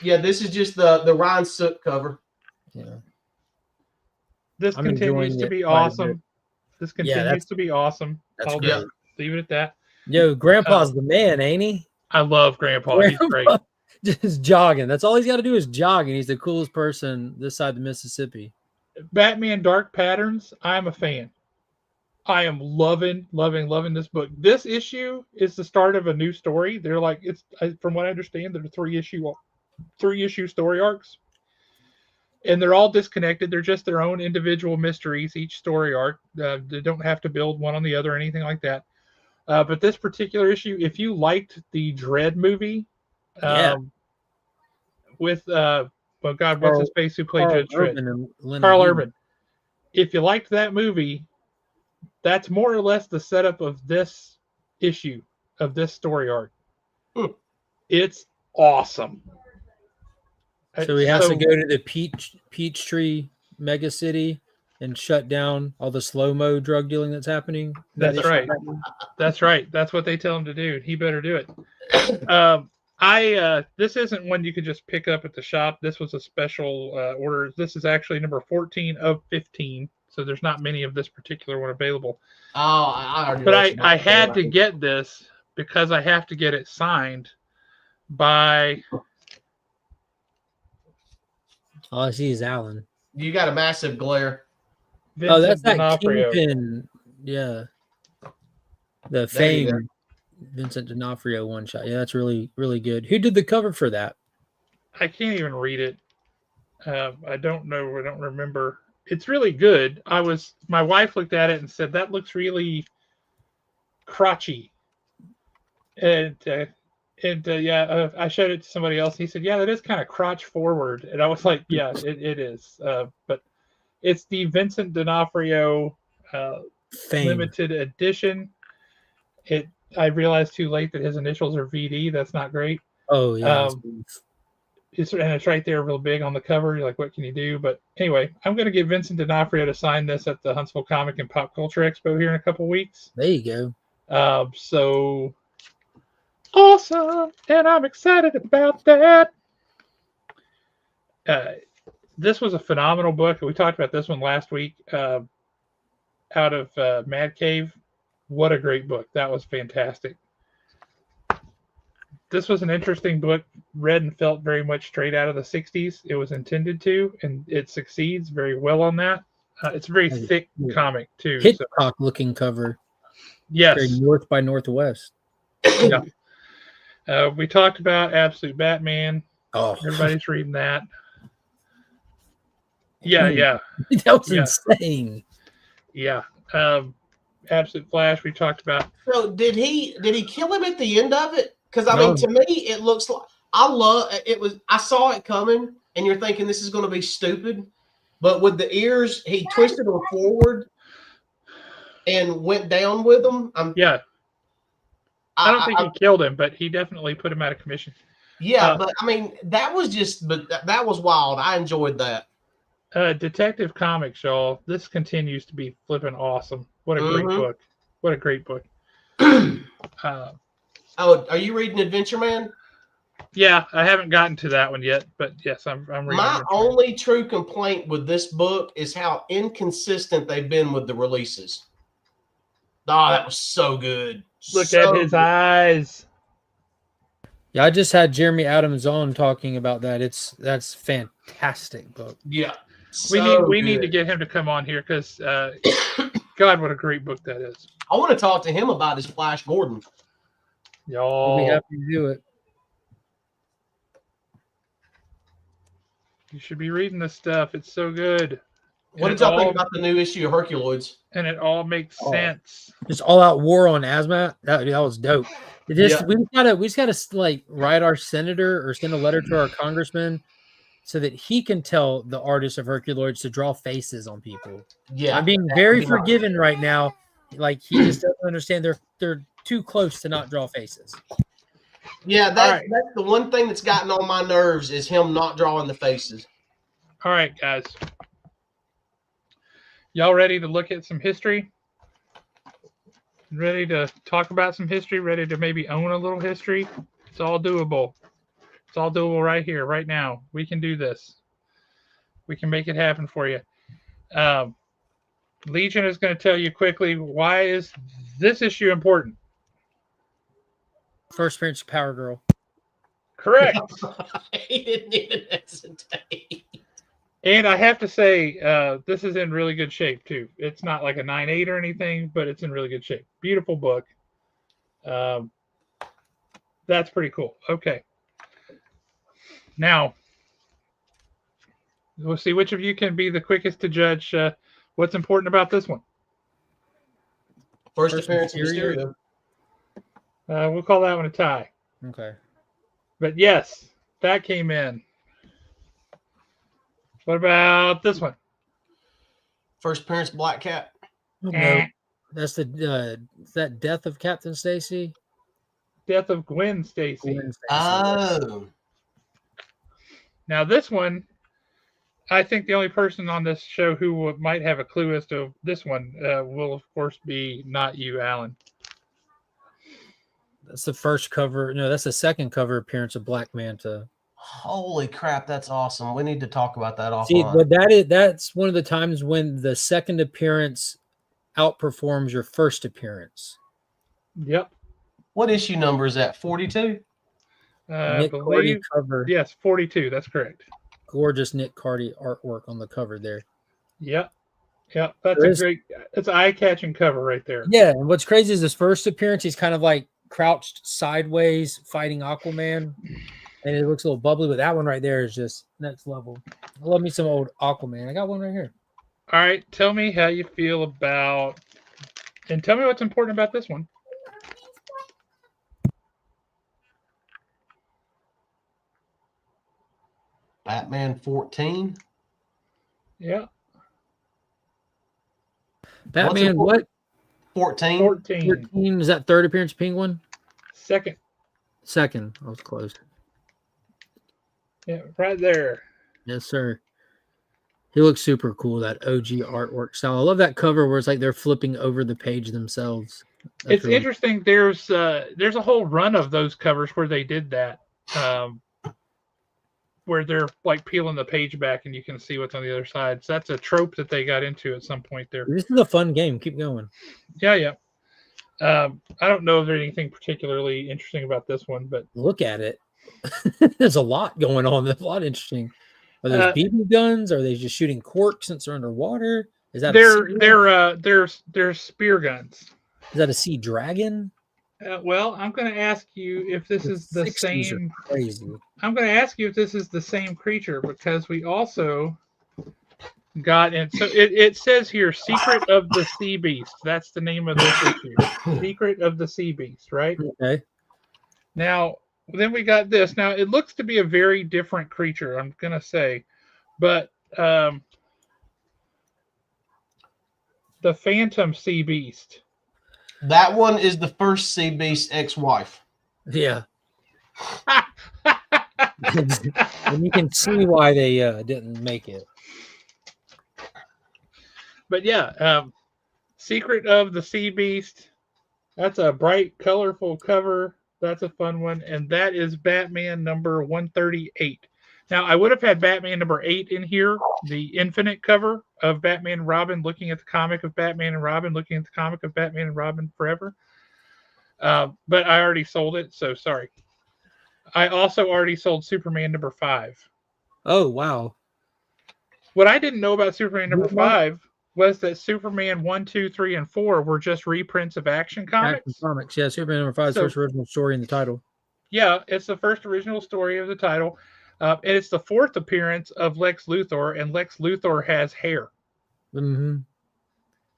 C: Yeah, this is just the Ryan Sook cover.
E: Yeah.
A: This
E: I'm
A: continues
E: enjoying
A: to
E: it
A: be
E: quite a
A: awesome. This continues to be awesome.
E: That's
A: I'll
E: great.
A: just leave it at that.
E: Yo, Grandpa's the man, ain't he?
A: I love Grandpa. He's great.
E: Just jogging. That's all he's got to do is jog, and he's the coolest person this side of the Mississippi.
A: Batman Dark Patterns, I'm a fan. I am loving this book. This issue is the start of a new story. They're like, from what I understand, they're three issue story arcs. And they're all disconnected. They're just their own individual mysteries, each story arc. They don't have to build one on the other or anything like that. But this particular issue, if you liked the Dread movie, with what's his face who played Judge Dredd? Carl Urban. If you liked that movie, that's more or less the setup of this issue of this story arc. It's awesome.
E: So he has to go to the Peachtree mega city and shut down all the slow-mo drug dealing that's happening.
A: That's right. That's right. That's what they tell him to do. He better do it. This isn't one you could just pick up at the shop. This was a special order. This is actually number 14 of 15. So there's not many of this particular one available.
C: Oh,
A: I had to get this because I have to get it signed by.
E: All I see is Alan.
C: You got a massive glare.
A: Vincent
E: that's that
A: D'Onofrio.
E: Kingpin. Yeah. The famed Vincent D'Onofrio one shot. Yeah, that's really, really good. Who did the cover for that?
A: I can't even read it. I don't know. I don't remember. It's really good. My wife looked at it and said, that looks really crotchy. And I showed it to somebody else. He said, yeah, that is kind of crotch forward. And I was like, yeah, it is. But it's the Vincent D'Onofrio limited edition. I realized too late that his initials are VD. That's not great.
E: Oh, yeah.
A: It's right there real big on the cover. You're like, what can you do? But anyway, I'm going to get Vincent D'Onofrio to sign this at the Huntsville Comic and Pop Culture Expo here in a couple weeks.
E: There you
A: go. So awesome. And I'm excited about that. This was a phenomenal book. We talked about this one last week out of Mad Cave. What a great book. That was fantastic. This was an interesting book, read and felt very much straight out of the 60s. It was intended to, and it succeeds very well on that. It's a very thick comic, too.
E: Hitchcock-looking cover.
A: Yes.
E: Very North by Northwest.
A: Yeah. We talked about Absolute Batman.
E: Oh.
A: Everybody's reading that. Yeah.
E: That was insane.
A: Yeah. Absolute Flash, we talked about.
C: So did he kill him at the end of it? Because I mean, to me, it looks like I saw it coming, and you're thinking this is going to be stupid, but with the ears, he twisted them forward and went down with them. I
A: don't think he killed him, but he definitely put him out of commission.
C: Yeah, but I mean, that was wild. I enjoyed that.
A: Detective Comics, y'all. This continues to be flipping awesome. What a great book. What a great book.
C: Are you reading Adventure Man?
A: Yeah, I haven't gotten to that one yet, but yes, I'm reading.
C: My only true complaint with this book is how inconsistent they've been with the releases. Oh, that was so good.
A: Look at his eyes.
E: Yeah, I just had Jeremy Adams on talking about that. That's fantastic book.
C: Yeah.
A: We need to
C: Good.
A: get him to come on here because God, what a great book that is.
C: I want to talk to him about his Flash Gordon.
E: I'll be
A: Y'all,
E: happy to do it.
A: you should be reading this stuff. It's so good.
C: What
A: And
C: did y'all
A: it
C: think
A: all
C: about the new issue of Herculoids?
A: and it all makes
E: Oh.
A: sense.
E: Just all out war on asthma. That was dope. It just
C: Yeah.
E: we just gotta like write our senator or send a letter to our congressman so that he can tell the artist of Herculoids to draw faces on people.
C: Yeah.
E: I'm being
C: that
E: very
C: would be nice.
E: forgiven right now. Like he just doesn't understand they're too close to not draw faces.
C: Yeah,
A: right.
C: that's the one thing that's gotten on my nerves is him not drawing the faces.
A: All right, guys. Y'all ready to look at some history? Ready to talk about some history? Ready to maybe own a little history? It's all doable. It's all doable right here, right now. We can do this. We can make it happen for you. Legion is going to tell you quickly why is this issue important.
E: First appearance of Power Girl.
A: Correct.
C: He didn't even hesitate.
A: And I have to say, this is in really good shape too. It's not like a 9.8 or anything, but it's in really good shape. Beautiful book. That's pretty cool. Okay. Now, we'll see which of you can be the quickest to judge what's important about this one.
C: First appearance of Mysterio.
A: We'll call that one a tie.
E: Okay.
A: But yes, that came in. What about this one?
C: First appearance of Black Cat.
E: No, that's the is that Death of Captain Stacy.
A: Death of Gwen Stacy.
C: Oh.
A: Now this one, I think the only person on this show who might have a clue as to this one will, of course, be not you, Alan.
E: That's the first cover. No, that's the second cover appearance of Black Manta.
C: Holy crap, that's awesome. We need to talk about that offline.
E: See, but that's one of the times when the second appearance outperforms your first appearance.
A: Yep.
C: What issue number is that? 42?
E: Nick Cardy cover.
A: Yes, 42. That's correct.
E: Gorgeous Nick Cardy artwork on the cover there.
A: Yep. Yep. That's it's an eye-catching cover right there.
E: Yeah, and what's crazy is his first appearance, he's kind of like crouched sideways fighting Aquaman. And it looks a little bubbly, but that one right there is just next level. I love me some old Aquaman. I got one right here.
A: All right. Tell me how you feel about, and tell me what's important about this one.
C: Batman 14.
A: Yeah.
E: Batman, what?
C: 14.
E: 14. Is that third appearance of Penguin?
A: Second.
E: I was close.
A: Yeah, right there.
E: Yes, sir. He looks super cool, that OG artwork style. I love that cover where it's like they're flipping over the page themselves.
A: It's really interesting. There's a whole run of those covers where they did that, where they're like peeling the page back and you can see what's on the other side. So that's a trope that they got into at some point there.
E: This is a fun game. Keep going.
A: Yeah. I don't know if there's anything particularly interesting about this one, but
E: look at it. There's a lot going on. There's a lot interesting. Are those BB guns? Are they just shooting corks since they're underwater? Is that
A: they're spear guns.
E: Is that a sea dragon?
A: Well, I'm going to ask you if this is the same.
E: Crazy.
A: I'm going to ask you if this is the same creature because we also got in. So it says here, "Secret of the Sea Beast." That's the name of this issue. Secret of the Sea Beast, right?
E: Okay.
A: Now, then we got this. Now it looks to be a very different creature. I'm going to say, but the Phantom Sea Beast.
C: That one is the first Sea Beast ex-wife.
E: Yeah. And you can see why they didn't make it.
A: But yeah, Secret of the Sea Beast. That's a bright, colorful cover. That's a fun one. And that is Batman number 138. Now, I would have had Batman number 8 in here, the Infinite cover of Batman and Robin, looking at the comic of Batman and Robin, looking at the comic of Batman and Robin Forever. But I already sold it, so sorry. I also already sold Superman number 5.
E: Oh wow.
A: What I didn't know about Superman number
E: What month?
A: 5 was that Superman 1, 2, 3, and 4 were just reprints of Action
E: Action
A: Comics.
E: Comics. Yeah, Superman number 5's
A: So
E: first original story in the title.
A: yeah, it's the first original story of the title, and it's the 4th appearance of Lex Luthor, and Lex Luthor has hair.
E: Mm-hmm.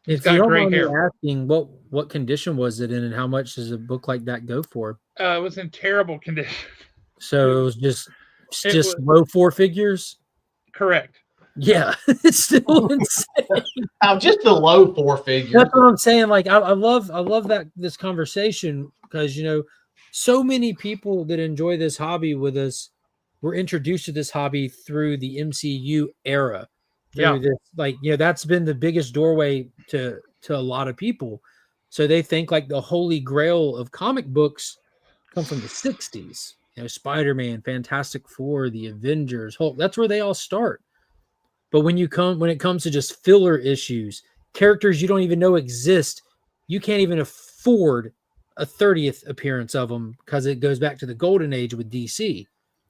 A: He's
E: If you
A: got
E: don't
A: gray
E: mind me
A: hair.
E: asking, what condition was it in, and how much does a book like that go for?
A: It was in terrible condition.
E: So it was just
A: It was
E: low four figures.
A: correct.
E: Yeah, it's still insane.
C: Just the low 4 figure.
E: That's what I'm saying. Like I love that this conversation because so many people that enjoy this hobby with us were introduced to this hobby through the MCU era. Through
A: Yeah.
E: this, that's been the biggest doorway to a lot of people. So they think like the holy grail of comic books come from the 60s. Spider-Man, Fantastic Four, the Avengers, Hulk. That's where they all start. But when it comes to just filler issues, characters you don't even know exist, you can't even afford a 30th appearance of them because it goes back to the golden age with DC.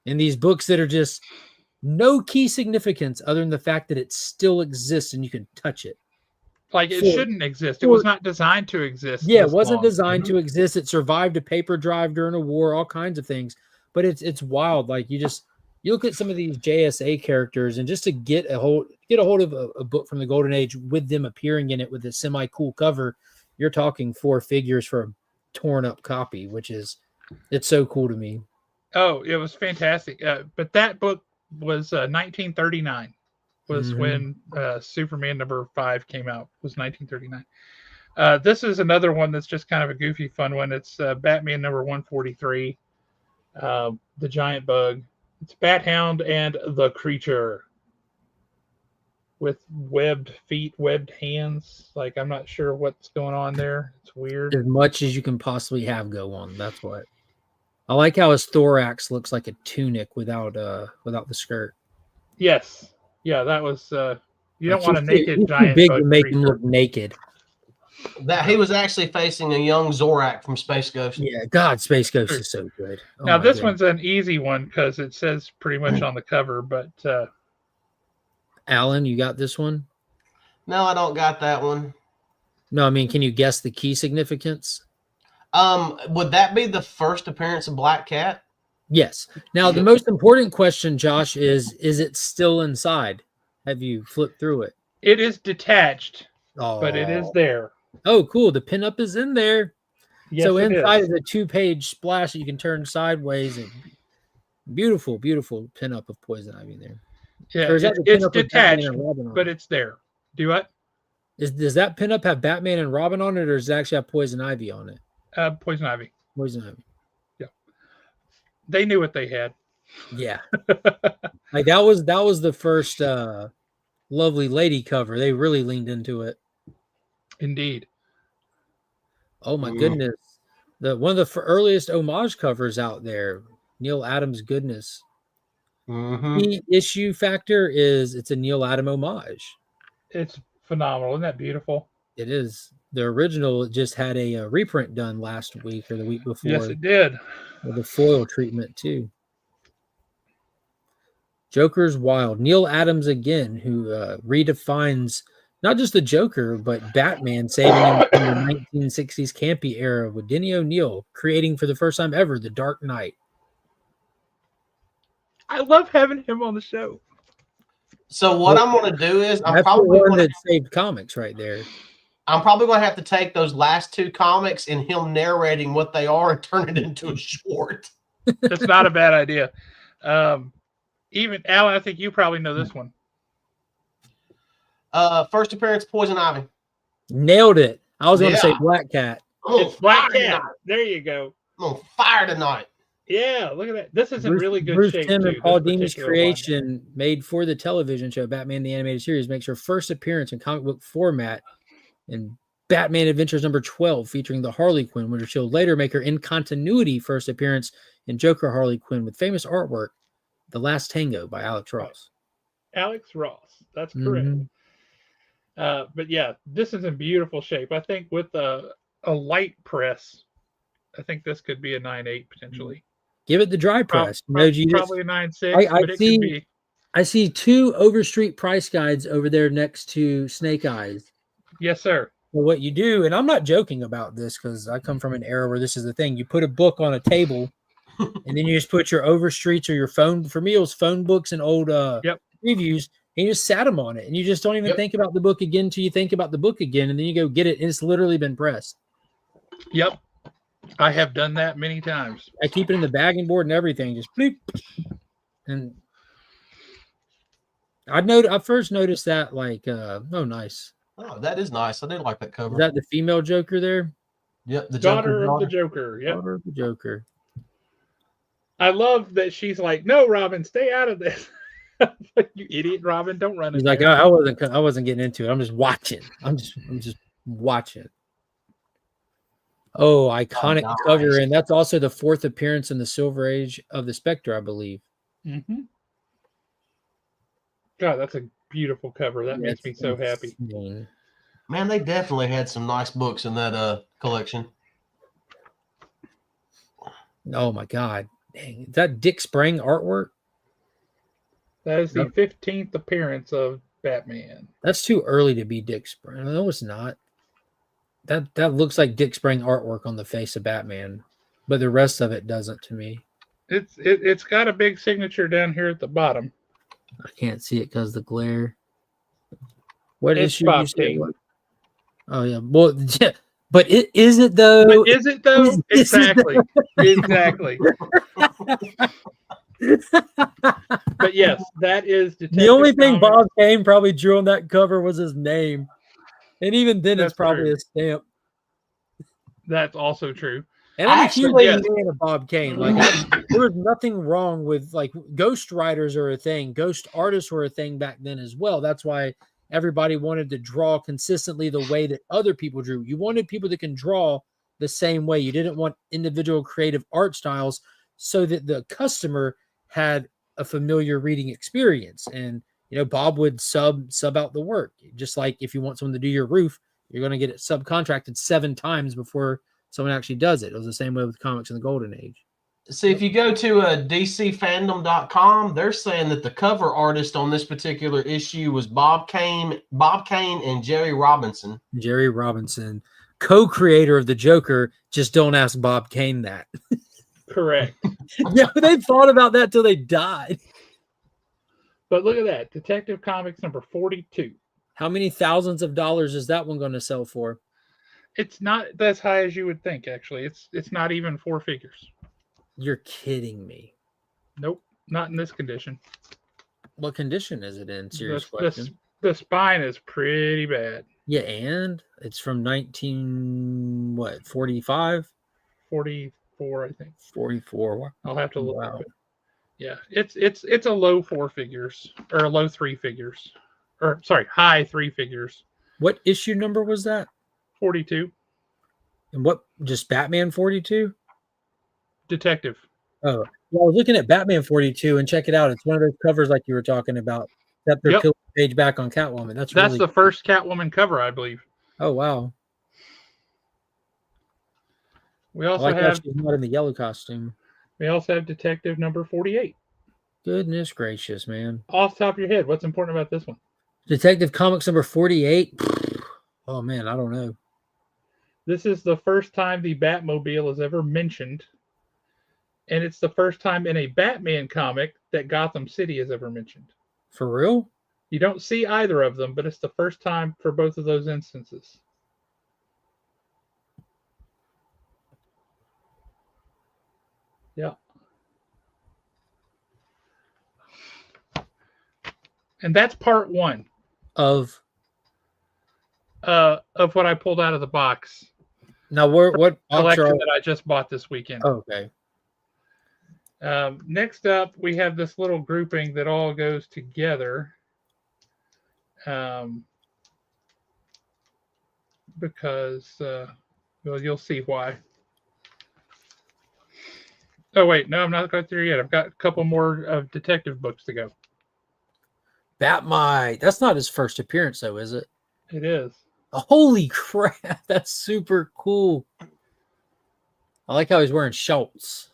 E: And these books that are just no key significance other than the fact that it still exists and you can touch it.
A: Like it shouldn't exist. It was not designed to exist.
E: Yeah, it wasn't
A: long.
E: designed to exist. It survived a paper drive during a war, all kinds of things. But it's wild. Like you look at some of these JSA characters, and just to get a hold of a book from the Golden Age with them appearing in it with a semi cool cover, you're talking 4 figures for a torn up copy, it's so cool to me.
A: Oh, it was fantastic. But that book was 1939. Was when Superman number 5 came out. Was 1939. This is another one that's just kind of a goofy, fun one. It's Batman number 143. The Giant Bug. It's Bat Hound and the Creature with webbed feet, webbed hands. Like I'm not sure what's going on there. It's weird.
E: As much as you can possibly have go on. That's what. I like how his thorax looks like a tunic without the skirt.
A: Yes. Yeah, that was you don't want a naked giant
E: big
A: bug
E: to make
A: creature.
E: him look naked.
C: That he was actually facing a young Zorak from Space Ghost.
E: Yeah, God, Space Ghost is so good. Oh
A: now this one's an easy one because it says pretty much on the cover, but
E: Alan, you got this one?
C: No, I don't got that one.
E: No, I mean, can you guess the key significance?
C: Would that be the first appearance of Black Cat?
E: Yes. Now, the most important question, Josh, is it still inside? Have you flipped through it?
A: It is detached, but it is there.
E: Oh, cool. The pinup is in there.
A: Yes,
E: so inside
A: is
E: a 2-page splash that you can turn sideways, and beautiful, beautiful pinup of Poison Ivy there.
A: Yeah, it's detached, but it's there. Do what?
E: Does that pinup have Batman and Robin on it, or does it actually have Poison Ivy on it?
A: Poison Ivy.
E: Poison Ivy.
A: Yeah. They knew what they had.
E: Yeah. Like that was the first Lovely Lady cover. They really leaned into it.
A: Indeed.
E: Oh my goodness. One of the earliest homage covers out there, Neil Adams' Goodness. The issue factor is it's a Neil Adam homage.
A: It's phenomenal. Isn't that beautiful?
E: It is. The original just had a reprint done last week or the week before.
A: Yes, it did.
E: With the foil treatment too. Joker's wild. Neil Adams again, who redefines not just the Joker, but Batman, saving him from the 1960s campy era with Denny O'Neil creating for the first time ever the Dark Knight.
A: I love having him on the show.
C: So what I'm going to do is
E: I'm probably going to save comics right there.
C: I'm probably going to have to take those last 2 comics and him narrating what they are and turn it into a short.
A: That's not a bad idea. Even Alan, I think you probably know this one.
C: First appearance, Poison Ivy.
E: Nailed it. I was going to say Black Cat.
A: It's Black Cat. There you go.
C: I'm on fire tonight.
A: Yeah, look at that. This is in really good
E: Bruce
A: shape.
E: Timm
A: too,
E: and Paul Dini's creation, made for the television show Batman the Animated Series, makes her first appearance in comic book format in Batman Adventures number 12, featuring the Harley Quinn, which she'll later make her in continuity first appearance in Joker Harley Quinn with famous artwork, The Last Tango by Alex Ross.
A: Alex Ross. That's correct. But yeah, this is in beautiful shape. I think with a light press, I think this could be a 9.8 potentially.
E: Give it the dry press.
A: Probably a 9.6, but it could be.
E: I see 2 Overstreet price guides over there next to Snake Eyes.
A: Yes, sir.
E: Well, what you do, and I'm not joking about this because I come from an era where this is the thing. You put a book on a table, and then you just put your Overstreets or your phone. For me, it was phone books and old reviews. And you just sat them on it, and you just don't even think about the book again until you think about the book again, and then you go get it, and it's literally been pressed.
A: Yep, I have done that many times.
E: I keep it in the bagging board and everything, just bleep. And I first noticed that nice.
C: Oh, that is nice. I did like that cover.
E: Is that the female Joker there?
C: Yep, the
A: daughter of the Joker. Yep.
E: Daughter of the Joker.
A: I love that she's like, "No, Robin, stay out of this." You idiot, Robin! Don't run.
E: He's like, I wasn't getting into it. I'm just watching. I'm just watching. Oh, iconic cover, and that's also the 4th appearance in the Silver Age of the Spectre, I believe.
A: Mm-hmm. God, that's a beautiful cover. That makes me so happy.
C: Man, they definitely had some nice books in that collection.
E: Oh my God. Dang, is that Dick Sprang artwork?
A: That is the 15th appearance of Batman.
E: That's too early to be Dick Sprang. No, it's not. That looks like Dick Sprang artwork on the face of Batman, but the rest of it doesn't to me.
A: It's got a big signature down here at the bottom.
E: I can't see it because the glare. What
A: it's
E: issue
A: Bob
E: you say?
A: King.
E: Oh yeah, well, yeah, but is it though?
A: But is it though? Exactly, exactly. But yes, that is Detective
E: the only thing
A: Comics.
E: Bob Kane probably drew on that cover was his name, and even then,
A: That's
E: it's probably
A: true.
E: a stamp.
A: That's also true.
E: And I'm
C: Actually,
E: a huge fan of Bob Kane. Like, there was nothing wrong with ghost writers are a thing. Ghost artists were a thing back then as well. That's why everybody wanted to draw consistently the way that other people drew. You wanted people that can draw the same way. You didn't want individual creative art styles so that the customer had a familiar reading experience. And Bob would sub out the work. Just like if you want someone to do your roof, you're going to get it subcontracted 7 times before someone actually does it. It was the same way with comics in the Golden Age.
C: See, if you go to DCFandom.com, they're saying that the cover artist on this particular issue was Bob Kane and Jerry Robinson.
E: Jerry Robinson, co-creator of the Joker. Just don't ask Bob Kane that.
A: Correct.
E: Yeah, they thought about that till they died.
A: But look at that. Detective Comics number 42.
E: How many thousands of dollars is that one going to sell for?
A: It's not as high as you would think, actually. It's not even 4 figures.
E: You're kidding me.
A: Nope, not in this condition.
E: What condition is it in? Serious question.
A: The spine is pretty bad.
E: Yeah, and it's from 45?
A: 44, I think.
E: 44.
A: I'll have to look at it. Yeah, it's a low 4 figures or a low 3 figures. Or sorry, high 3 figures.
E: What issue number was that?
A: 42.
E: And what, just Batman 42?
A: Detective.
E: Oh, well, I was looking at Batman 42 and check it out. It's one of those covers like you were talking about. Except they're peeling the page back on Catwoman. That's really
A: the first Catwoman cover, I believe.
E: Oh, wow.
A: We also
E: have she's not in the yellow costume.
A: We also have Detective number 48.
E: Goodness gracious, man.
A: Off the top of your head, what's important about this one?
E: Detective Comics number 48. Oh, man, I don't know.
A: This is the first time the Batmobile is ever mentioned. And it's the first time in a Batman comic that Gotham City is ever mentioned.
E: For real?
A: You don't see either of them, but it's the first time for both of those instances. Yeah. And that's part 1
E: of
A: what I pulled out of the box.
E: Now, what
A: collection that I just bought this weekend?
E: Oh, okay.
A: Next up, we have this little grouping that all goes together. Because, well, you'll see why. Oh, wait. No, I'm not going through yet. I've got a couple more of detective books to go.
E: Batmite. That's not his first appearance, though, is it?
A: It is.
E: Holy crap. That's super cool. I like how he's wearing shorts.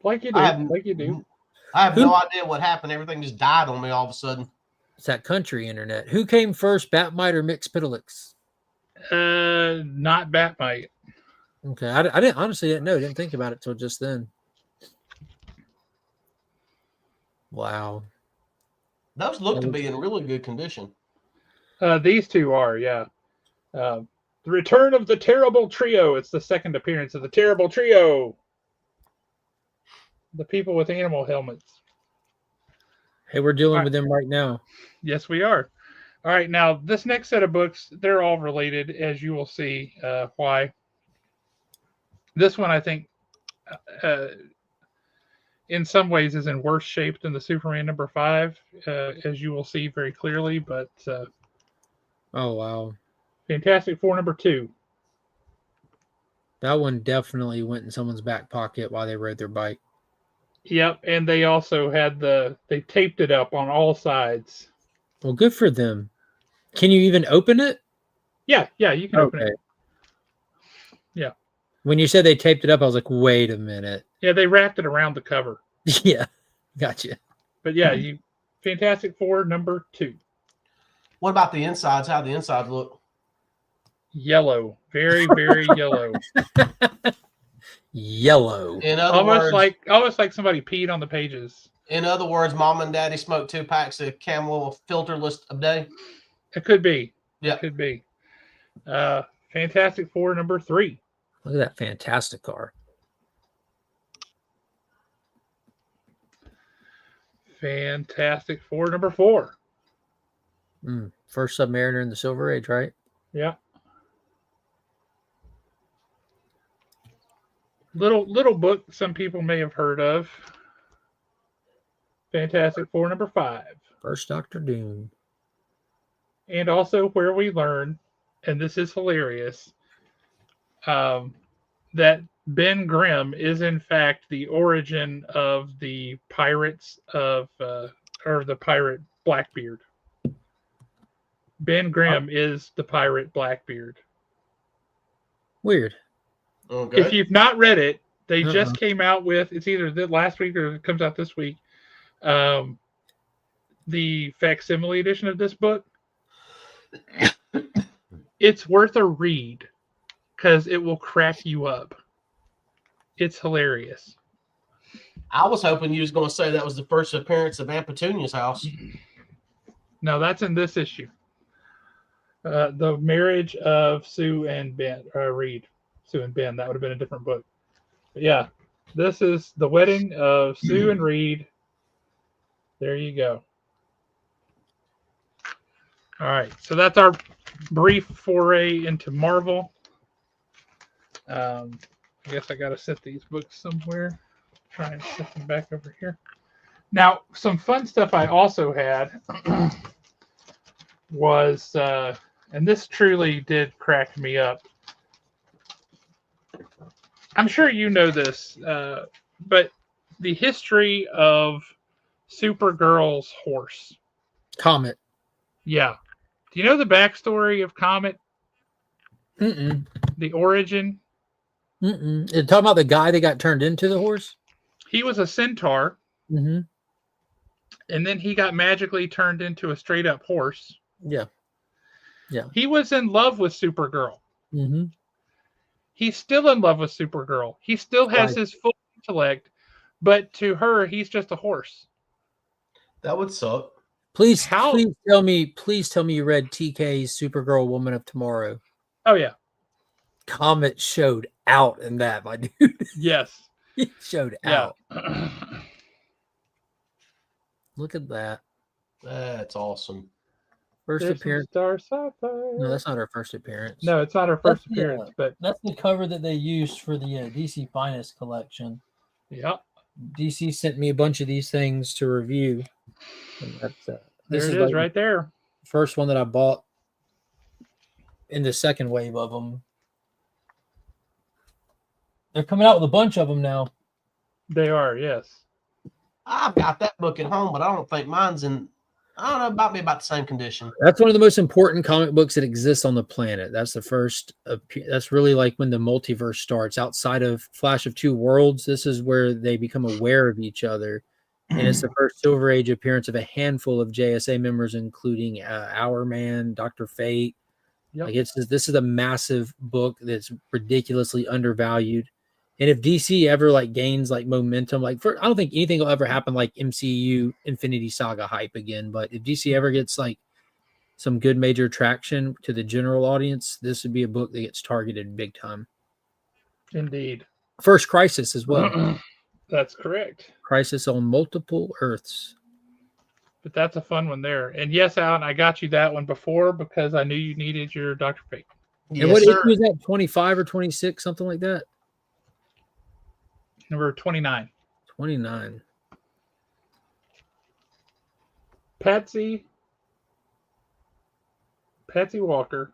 A: Like you do.
C: I have,
A: Like you do.
C: I have no idea what happened. Everything just died on me all of a sudden.
E: It's that country internet. Who came first, Batmite or Mixpitalics?
A: Not Batmite.
E: Okay, I didn't honestly didn't know. Didn't think about it till just then. Wow.
C: Those look to be in really good condition.
A: These two are, yeah. The Return of the Terrible Trio. It's the second appearance of the Terrible Trio. The people with animal helmets.
E: Hey, we're dealing with them right now.
A: Yes, we are. All right, now this next set of books, they're all related, as you will see why. This one, I think, in some ways is in worse shape than the Superman #5, as you will see very clearly, but
E: oh, wow.
A: Fantastic Four #2.
E: That one definitely went in someone's back pocket while they rode their bike.
A: Yep, and they also had they taped it up on all sides.
E: Well, good for them. Can you even open it?
A: Yeah, you can open it. Yeah.
E: When you said they taped it up, I was like, wait a minute.
A: Yeah, they wrapped it around the cover.
E: Yeah, gotcha.
A: But yeah, Fantastic Four #2.
C: What about the insides? How the insides look?
A: Yellow, very, very yellow.
E: Yellow.
C: In other words,
A: almost like somebody peed on the pages.
C: In other words, Mom and Daddy smoked 2 packs of Camel filterless a day.
A: It could be.
C: Yeah,
A: it could be. Fantastic Four #3.
E: Look at that fantastic car.
A: Fantastic Four #4.
E: First Submariner in the Silver Age, right?
A: Yeah. Little book some people may have heard of. Fantastic Four #5.
E: First Doctor Doom.
A: And also where we learn, and this is hilarious, that Ben Grimm is in fact the origin of the pirates of, or the pirate Blackbeard. Ben Grimm is the pirate Blackbeard.
E: Weird.
C: Okay.
A: If you've not read it, they just came out with, it's either last week or it comes out this week, the facsimile edition of this book. It's worth a read because it will crack you up. It's hilarious.
C: I was hoping you was going to say that was the first appearance of Aunt Petunia's house.
A: No, that's in this issue. The marriage of Sue and Ben, Reed. Sue and Ben. That would have been a different book. But yeah, this is the wedding of Sue and Reed. There you go. All right, so that's our brief foray into Marvel. I guess I got to set these books somewhere. Try and set them back over here. Now, some fun stuff I also had was, and this truly did crack me up. I'm sure you know this, but the history of Supergirl's horse.
E: Comet.
A: Yeah. Do you know the backstory of Comet?
E: Mm-mm.
A: The origin?
E: Mm-mm. Talking about the guy that got turned into the horse?
A: He was a centaur.
E: Mm-hmm.
A: And then he got magically turned into a straight up horse.
E: Yeah. Yeah.
A: He was in love with Supergirl.
E: Mm-hmm.
A: He's still in love with Supergirl. He still has his full intellect, but to her, he's just a horse.
C: That would suck.
E: Please tell me you read TK's Supergirl Woman of Tomorrow.
A: Oh yeah.
E: Comet showed out in that, my dude.
A: Yes.
E: He showed out. Look at that.
C: That's awesome.
E: First appearance.
A: Star Sapphire.
E: No, that's not her first appearance.
A: No, it's not her first appearance, but
E: that's the cover that they used for the DC Finest collection.
A: Yeah.
E: DC sent me a bunch of these things to review. And that's,
A: this is like right there.
E: First one that I bought in the second wave of them. They're coming out with a bunch of them now.
A: They are, yes.
C: I've got that book at home, but I don't think mine's in. I don't know, about the same condition.
E: That's one of the most important comic books that exists on the planet. That's the first. That's really like when the multiverse starts. Outside of Flash of Two Worlds, this is where they become aware of each other, and it's the first Silver Age appearance of a handful of JSA members, including Our Man, Doctor Fate.
A: Yep.
E: Like this is a massive book that's ridiculously undervalued. And if DC ever like gains like momentum, I don't think anything will ever happen like MCU Infinity Saga hype again. But if DC ever gets like some good major traction to the general audience, this would be a book that gets targeted big time.
A: Indeed.
E: First Crisis as well.
A: That's correct.
E: Crisis on Multiple Earths.
A: But that's a fun one there. And yes, Alan, I got you that one before because I knew you needed your Dr. Fate.
C: Yes,
E: And what
C: sir.
E: issue is that? 25 or 26, something like that?
A: Number 29.
E: 29.
A: Patsy Walker,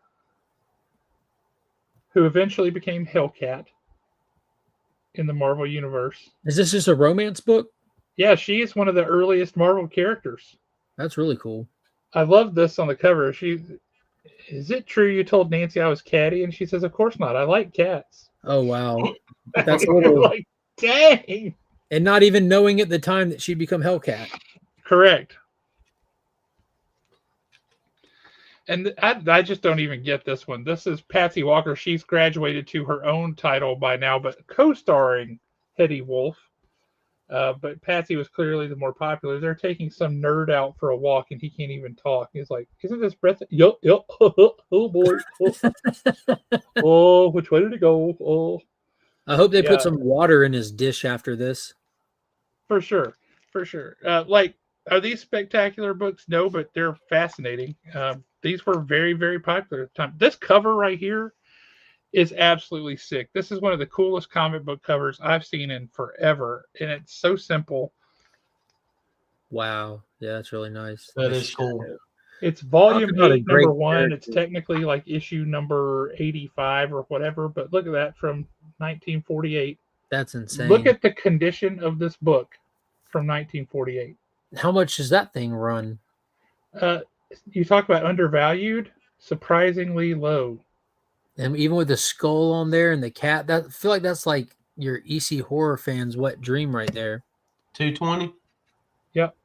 A: who eventually became Hellcat in the Marvel Universe.
E: Is this just a romance book?
A: Yeah, she is one of the earliest Marvel characters.
E: That's really cool.
A: I love this on the cover. Is it true you told Nancy I was catty? And she says, of course not. I like cats.
E: Oh, wow. That's a little...
A: like, dang.
E: And not even knowing at the time that she'd become Hellcat.
A: Correct. And I just don't even get this one. This is Patsy Walker. She's graduated to her own title by now, but co-starring Hetty Wolf. But Patsy was clearly the more popular. They're taking some nerd out for a walk, and he can't even talk. He's like, isn't this breath? Yup. Oh, boy. Oh, which way did it go? Oh.
E: I hope they put some water in his dish after this.
A: For sure. Are these spectacular books? No, but they're fascinating. These were very, very popular at the time. This cover right here is absolutely sick. This is one of the coolest comic book covers I've seen in forever, and it's so simple.
E: Wow. Yeah, that's really nice.
C: That is cool.
A: It's volume 8, number 1.
E: character.
A: It's technically like issue number 85 or whatever, but look at that from 1948.
E: That's insane.
A: Look at the condition of this book from 1948.
E: How much does that thing run?
A: You talk about undervalued, surprisingly low.
E: And even with the skull on there and the cat, I feel like that's like your EC horror fans' wet dream right there.
C: 220.
A: Yep.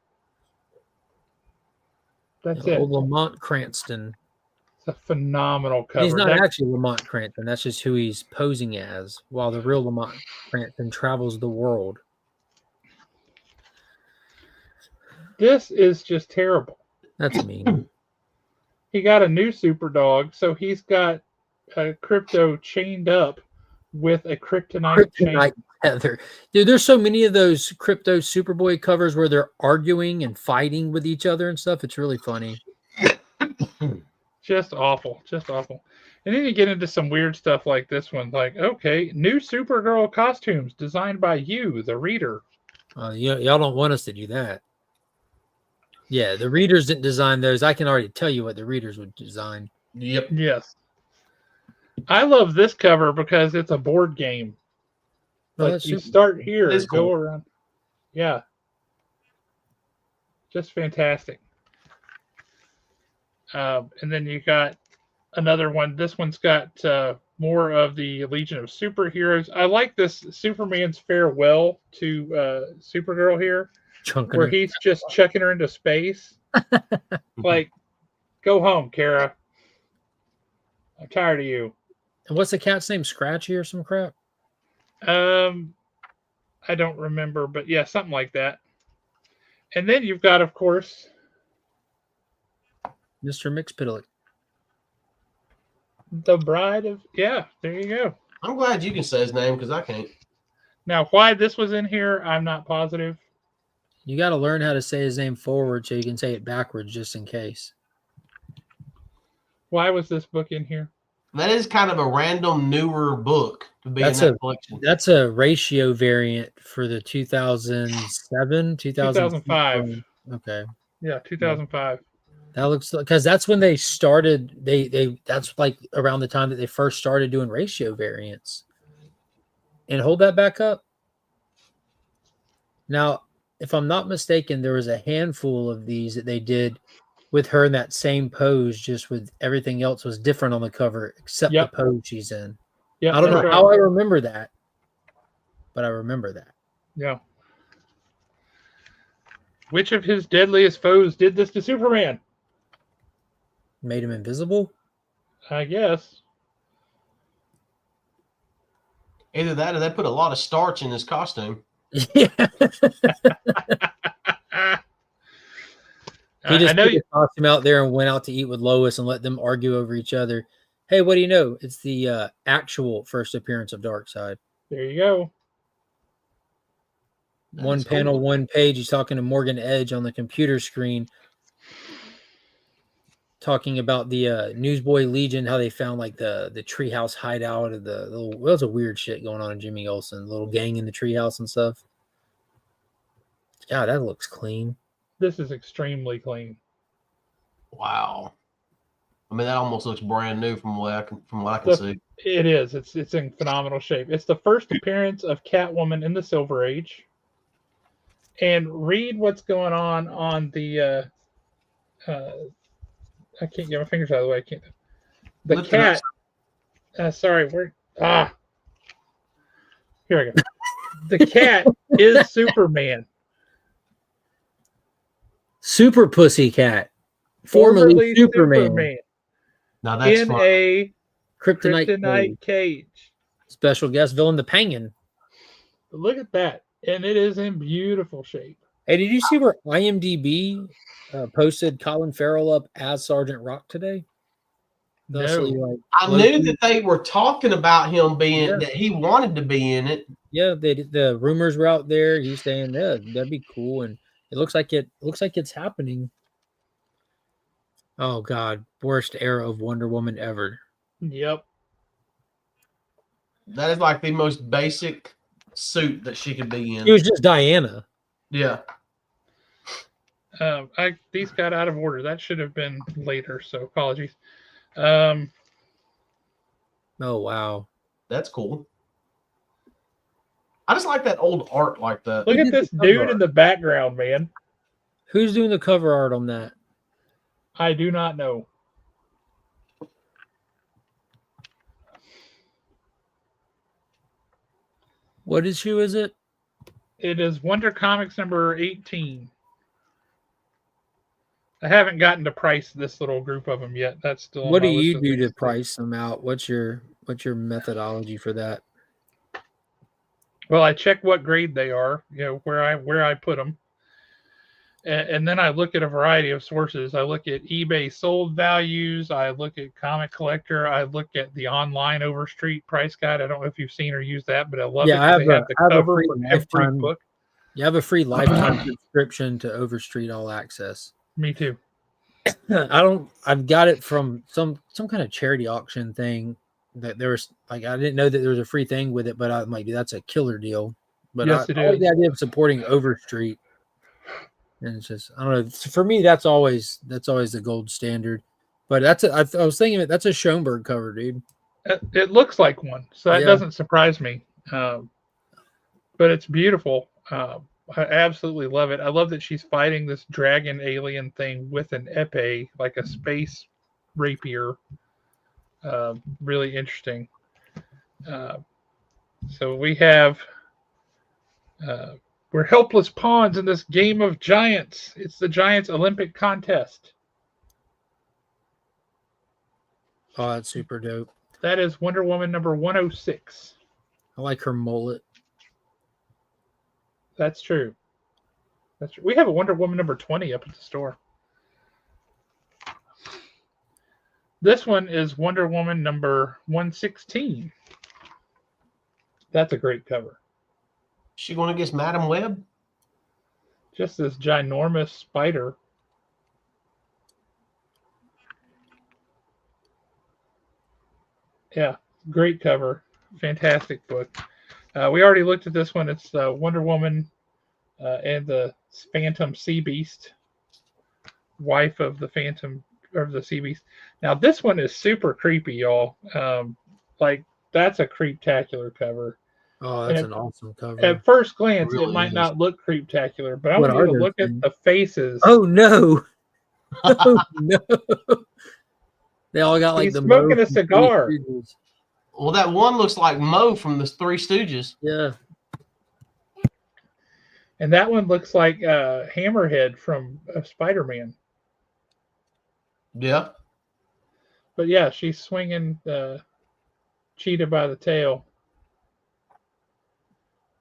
A: That's it.
E: Old Lamont Cranston.
A: It's a phenomenal cover.
E: He's not actually Lamont Cranston. That's just who he's posing as, while the real Lamont Cranston travels the world.
A: This is just terrible.
E: That's mean.
A: He got a new super dog, so he's got a Crypto chained up with a kryptonite chain.
E: Tether. Dude, there's so many of those Crypto Superboy covers where they're arguing and fighting with each other and stuff. It's really funny.
A: Just awful. And then you get into some weird stuff like this one. Like, okay, new Supergirl costumes designed by you, the reader.
E: Y'all don't want us to do that. Yeah, the readers didn't design those. I can already tell you what the readers would design.
C: Yep.
A: Yes. I love this cover because it's a board game. Like you start here and go around. Yeah. Just fantastic. And then you got another one. This one's got more of the Legion of Superheroes. I like this Superman's farewell to Supergirl here, where he's just chucking her into space. Like, go home, Kara. I'm tired of you.
E: And what's the cat's name? Scratchy or some crap?
A: I don't remember, but yeah, something like that. And then you've got, of course,
E: Mr. Mxyzptlk.
A: the Bride of... Yeah, there you go.
C: I'm glad you can say his name because I can't.
A: Now, why this was in here, I'm not positive.
E: You got to learn how to say his name forward so you can say it backwards just in case.
A: Why was this book in here?
C: That is kind of a random newer book to be in that collection.
E: That's a ratio variant for the 2007,
A: 2005.
E: Okay.
A: Yeah, 2005.
E: That looks because that's when they started. They that's like around the time that they first started doing ratio variants. And hold that back up. Now, if I'm not mistaken, there was a handful of these that they did with her in that same pose, just with everything else was different on the cover except the
A: Yep.
E: pose she's in.
A: Yep.
E: I don't know
A: That's
E: how
A: right.
E: I remember that, but I remember that.
A: Yeah. Which of his deadliest foes did this to Superman?
E: Made him invisible.
A: I guess.
C: Either that or they put a lot of starch in his costume.
E: Yeah. He
A: I
E: just
A: know
E: put
A: you.
E: his costume out there and went out to eat with Lois and let them argue over each other. Hey, what do you know? It's the actual first appearance of Darkseid.
A: There you go.
E: One
C: That's
E: panel,
C: cool.
E: one page. He's talking to Morgan Edge on the computer screen, talking about the Newsboy Legion, how they found like the treehouse hideout of the little. Well, there's a weird shit going on in Jimmy Olsen, little gang in the treehouse and stuff. God, that looks clean.
A: This is extremely clean.
C: Wow. I mean, that almost looks brand new from what I can see.
A: It is. It's in phenomenal shape. It's the first appearance of Catwoman in the Silver Age. And read what's going on the. I can't get my fingers out of the way. I can't. The
C: Lift it up.
A: cat. Sorry, where? Here I go. The cat is Superman.
E: Super Pussycat, formerly Superman.
C: Now that's
A: in
C: fun.
A: a
E: Kryptonite
A: kryptonite cage.
E: Special guest villain, the Penguin.
A: Look at that. And it is in beautiful shape.
E: Hey, did you see where IMDb posted Colin Farrell up as Sergeant Rock today? Thusly,
A: No.
E: like,
C: I knew that they were talking about him being
E: Yeah.
C: that he wanted to be in it.
E: Yeah, the rumors were out there. He's saying, yeah, that'd be cool, and it looks like it's happening. Oh God, worst era of Wonder Woman ever.
A: Yep.
C: That is like the most basic suit that she could be in.
E: It was just Diana.
C: Yeah.
A: These got out of order. That should have been later, so apologies. Um,
E: Oh wow.
C: That's cool. I just like that old art like that.
A: look
E: Who
A: at
E: did
A: this
E: the cover
A: dude
E: art?
A: in the background, man.
E: Who's doing the cover art on that?
A: I do not know.
E: What issue is it?
A: It is Wonder Comics number 18. I haven't gotten to price this little group of them yet. That's still on
E: What
A: my
E: do
A: list
E: you
A: of
E: do
A: things
E: to price them out? What's your methodology for that?
A: Well, I check what grade they are, where I put them. And then I look at a variety of sources. I look at eBay sold values. I look at Comic Collector. I look at the online Overstreet price guide. I don't know if you've seen or used that, but I love it.
E: Yeah, I
A: They have the
E: have a
A: cover
E: free
A: for every
E: lifetime.
A: book.
E: You have a free lifetime subscription to Overstreet All Access.
A: Me too.
E: I've got it from some kind of charity auction thing that there was, like, I didn't know that there was a free thing with it, but I'm like, dude, that's a killer deal. But
A: Yes, it
E: I like
A: is.
E: the idea of supporting Overstreet. And it's just, I don't know. For me, that's always the gold standard. But I was thinking that's a Schoenberg cover, dude.
A: It looks like one, so that
E: Yeah.
A: doesn't surprise me. But it's beautiful. I absolutely love it. I love that she's fighting this dragon alien thing with an epee, like a space rapier. Really interesting. So we have we're helpless pawns in this game of giants. It's the Giants Olympic contest.
E: Oh, that's super dope.
A: That is Wonder Woman number 106.
E: I like her mullet.
A: That's true. That's true. We have a Wonder Woman number 20 up at the store. This one is Wonder Woman number 116. That's a great cover.
C: She going against Madam Web?
A: Just this ginormous spider. Yeah, great cover. Fantastic book. We already looked at this one. It's Wonder Woman and the Phantom Sea Beast, wife of the Phantom of the Sea Beast. Now this one is super creepy, y'all. Like, that's a creeptacular cover.
E: Oh,
A: And
E: that's an awesome cover.
A: at first glance, it
C: Really
A: might
C: is.
A: not look creeptacular, but I
E: What
A: want you
E: are
A: to
E: those
A: look at
E: things?
A: the faces.
E: Oh no! Oh no! They all got like
A: He's
E: the
A: smoking
E: Mo
A: a
E: from Three
A: cigar.
E: Stooges.
C: Well, that one looks like Mo from the Three Stooges.
E: Yeah.
A: And that one looks like Hammerhead from Spider-Man.
C: Yeah.
A: But yeah, she's swinging Cheetah by the tail.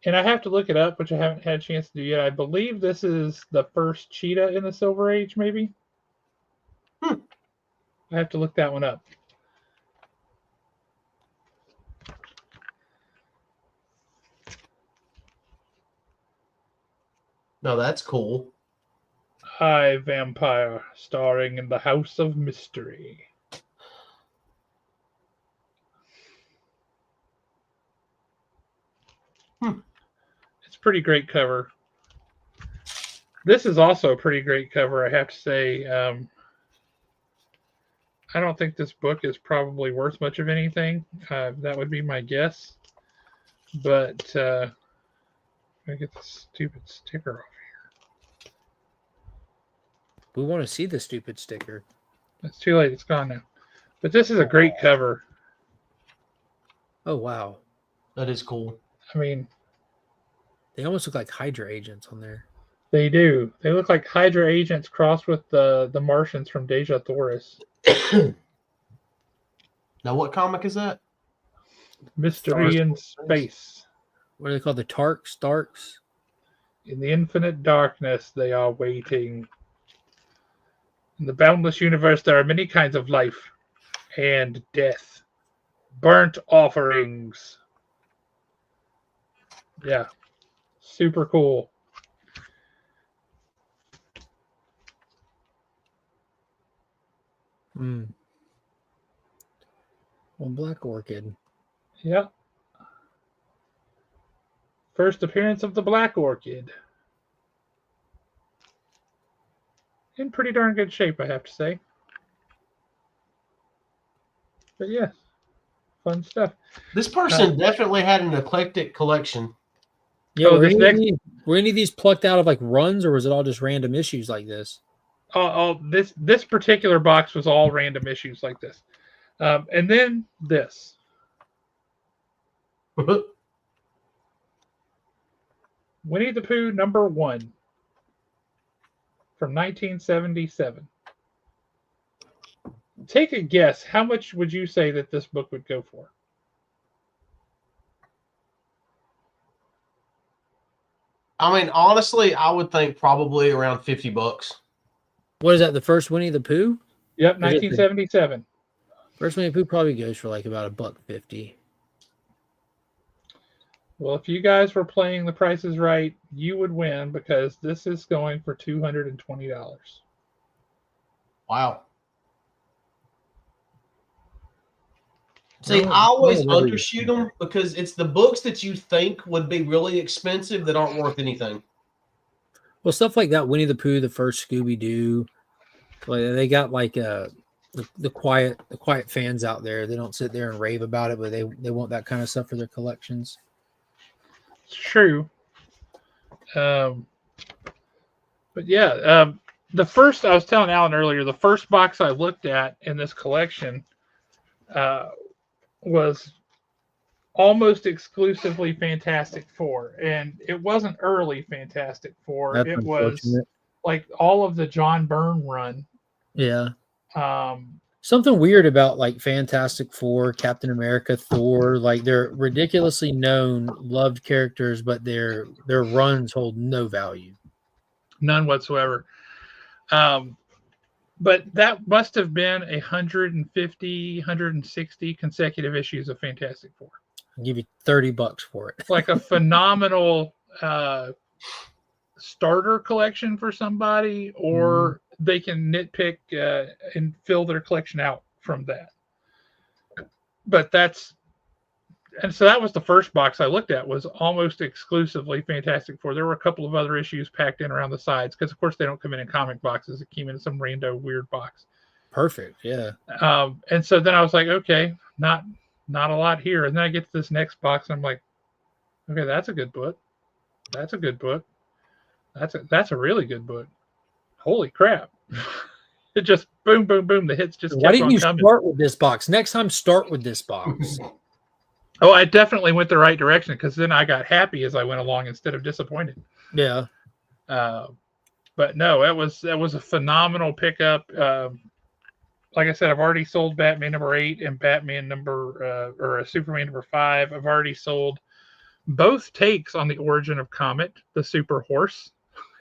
A: And I have to look it up, which I haven't had a chance to do yet. I believe this is the first cheetah in the Silver Age, maybe.
C: Hmm.
A: I have to look that one up.
C: No, that's cool.
A: I, Vampire, starring in the House of Mystery. It's a pretty great cover. This is also a pretty great cover, I have to say. I don't think this book is probably worth much of anything. That would be my guess. But I get this stupid sticker off.
E: We want to see the stupid sticker.
A: It's too late. It's gone now. But this is a great cover.
E: Oh wow.
C: That is cool.
A: I mean,
E: They almost look like Hydra agents on there.
A: they do. They look like Hydra agents crossed with the Martians from Deja Thoris.
C: Now, what comic is that?
A: Mystery in Space.
E: What are they called? The Starks?
A: In the infinite darkness, they are waiting. In the boundless universe, there are many kinds of life and death. Burnt offerings. Yeah. Super cool.
E: Hmm. Well, Black Orchid.
A: Yeah. First appearance of the Black Orchid. In pretty darn good shape, I have to say. But yeah, fun stuff.
C: This person definitely had an eclectic collection.
E: Yeah,
A: Oh,
E: were
A: this
E: any of these plucked out of like runs, or was it all just random issues like this?
A: This particular box was all random issues like this. And then this. Winnie the Pooh #1 from 1977. Take a guess. How much would you say that this book would go for?
C: I mean, honestly, I would think probably around $50.
E: What is that? The first Winnie the Pooh?
A: Yep, 1977.
E: First Winnie the Pooh probably goes for like about $1.50.
A: Well, if you guys were playing The Price is Right, you would win because this is going for $220.
C: Wow. See, I always undershoot them because it's the books that you think would be really expensive that aren't worth anything.
E: Well, stuff like that, Winnie the Pooh, the first Scooby Doo, like they got like the quiet fans out there. They don't sit there and rave about it, but they want that kind of stuff for their collections.
A: It's true. But yeah, the first, I was telling Alan earlier, the first box I looked at in this collection was almost exclusively Fantastic Four. And it wasn't early Fantastic Four.
E: That's
A: it was
E: unfortunate.
A: like all of the John Byrne run.
E: Yeah. Something weird about like Fantastic Four, Captain America, Thor, like they're ridiculously known, loved characters, but their runs hold no value.
A: None whatsoever. But that must have been 150, 160 consecutive issues of Fantastic Four.
E: I'll give you $30 for it.
A: Like a phenomenal starter collection for somebody, or they can nitpick and fill their collection out from that. But so that was the first box I looked at, was almost exclusively Fantastic Four. There were a couple of other issues packed in around the sides because, of course, they don't come in comic boxes. It came in some rando weird box.
E: Perfect, yeah.
A: And so then I was like, okay, not a lot here. And then I get to this next box, and I'm like, Okay, that's a good book. That's a good book. That's a really good book. Holy crap! It just boom, boom, boom. The hits just
E: Why
A: kept
E: didn't
A: on
E: you
A: coming.
E: start with this box? Next time, start with this box.
A: Oh, I definitely went the right direction because then I got happy as I went along instead of disappointed.
E: Yeah.
A: But no, that was a phenomenal pickup. Like I said, I've already sold Batman #8 and Batman or Superman #5. I've already sold both takes on the origin of Comet, the Super Horse.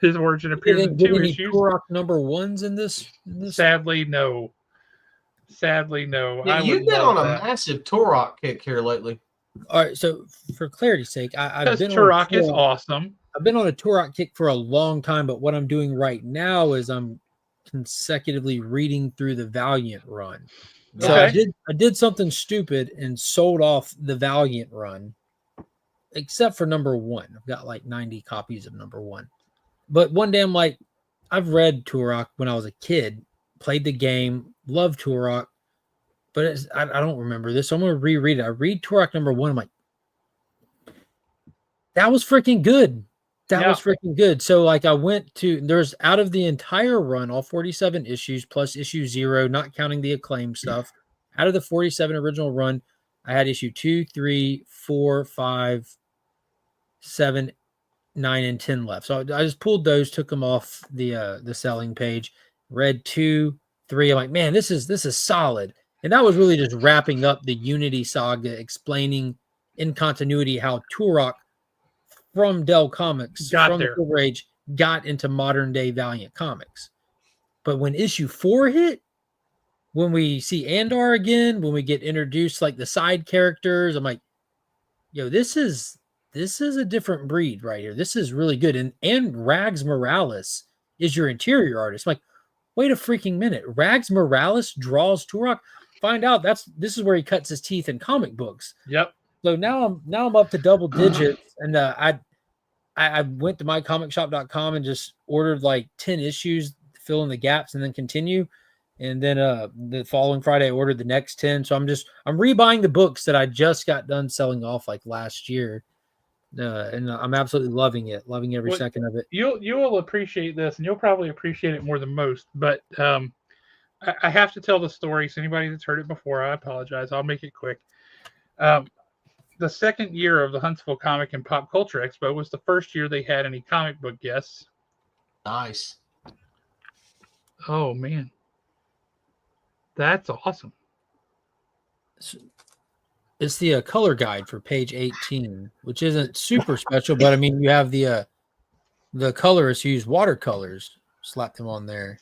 A: His origin
E: You
A: appears
E: didn't
A: in
E: get
A: 2
E: any
A: issues.
E: Turok #1s in this?
A: Sadly, no. Sadly, no.
C: Yeah,
A: I would
C: you've been
A: love
C: on a
A: that.
C: massive Turok kick here lately.
E: All right. So for clarity's sake, I've
A: Because
E: been
A: Turok is awesome.
E: I've been on a Turok kick for a long time, but what I'm doing right now is I'm consecutively reading through the Valiant run. So
A: Okay.
E: I did something stupid and sold off the Valiant run, except for #1. I've got like 90 copies of #1. But one day I'm like, I've read Turok when I was a kid, played the game, loved Turok, but I don't remember this. So I'm going to reread it. I read Turok #1. I'm like, that was freaking good. That was freaking good. So like I went to, there's out of the entire run, all 47 issues plus issue 0, not counting the acclaim stuff. Out of the 47 original run, I had issue 2, 3, 4, 5, 7, 9, and 10 left. So I just pulled those, took them off the selling page, read 2, 3. I'm like, man, this is solid. And that was really just wrapping up the Unity saga, explaining in continuity how Turok from Dell Comics,
A: Got
E: from the
A: there.
E: Silver Age, got into modern day Valiant Comics. But when issue 4 hit, when we see Andar again, when we get introduced like the side characters, I'm like, yo, this is a different breed right here. This is really good. And Rags Morales is your interior artist. I'm like, wait a freaking minute. Rags Morales draws Turok. Find out this is where he cuts his teeth in comic books.
A: Yep.
E: So now I'm up to double digits, and I went to mycomicshop.com and just ordered like 10 issues, fill in the gaps, and then continue. And then the following Friday, I ordered the next 10. So I'm rebuying the books that I just got done selling off like last year. And I'm absolutely loving it, loving every second of it.
A: You will appreciate this, and you'll probably appreciate it more than most. But I have to tell the story. So anybody that's heard it before, I apologize. I'll make it quick. The second year of the Huntsville Comic and Pop Culture Expo was the first year they had any comic book guests.
C: Nice.
A: Oh man, that's awesome.
E: It's the color guide for page 18, which isn't super special, but I mean, you have the colorists use watercolors, slap them on there.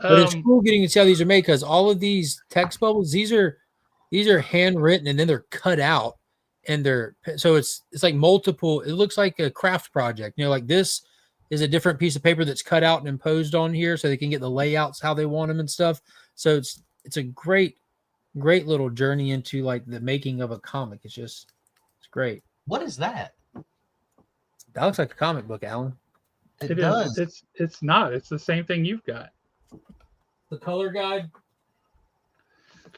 E: But it's cool getting to see how these are made, because all of these text bubbles, these are handwritten and then they're cut out, and so it's like multiple. It looks like a craft project. Like this is a different piece of paper that's cut out and imposed on here, so they can get the layouts how they want them and stuff. So it's a great little journey into like the making of a comic. It's great.
C: What is that?
E: That looks like a comic book, Alan.
C: It does.
A: It's not. It's the same thing you've got.
E: The color guide.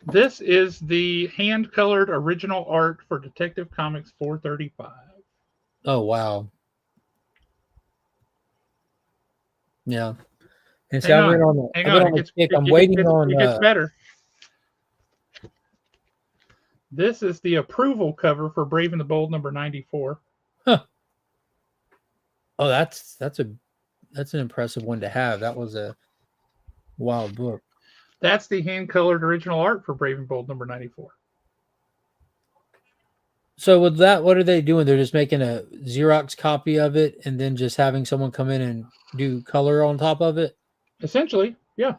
A: This is the hand-colored original art for Detective Comics 435.
E: Oh wow. Yeah. And so
A: Hang on.
E: I'm waiting on.
A: It gets better. This is the approval cover for Brave and the Bold #94.
E: Huh. Oh, that's an impressive one to have. That was a wild book.
A: That's the hand-colored original art for Brave and Bold #94.
E: So with that, what are they doing? They're just making a Xerox copy of it and then just having someone come in and do color on top of it?
A: Essentially, yeah.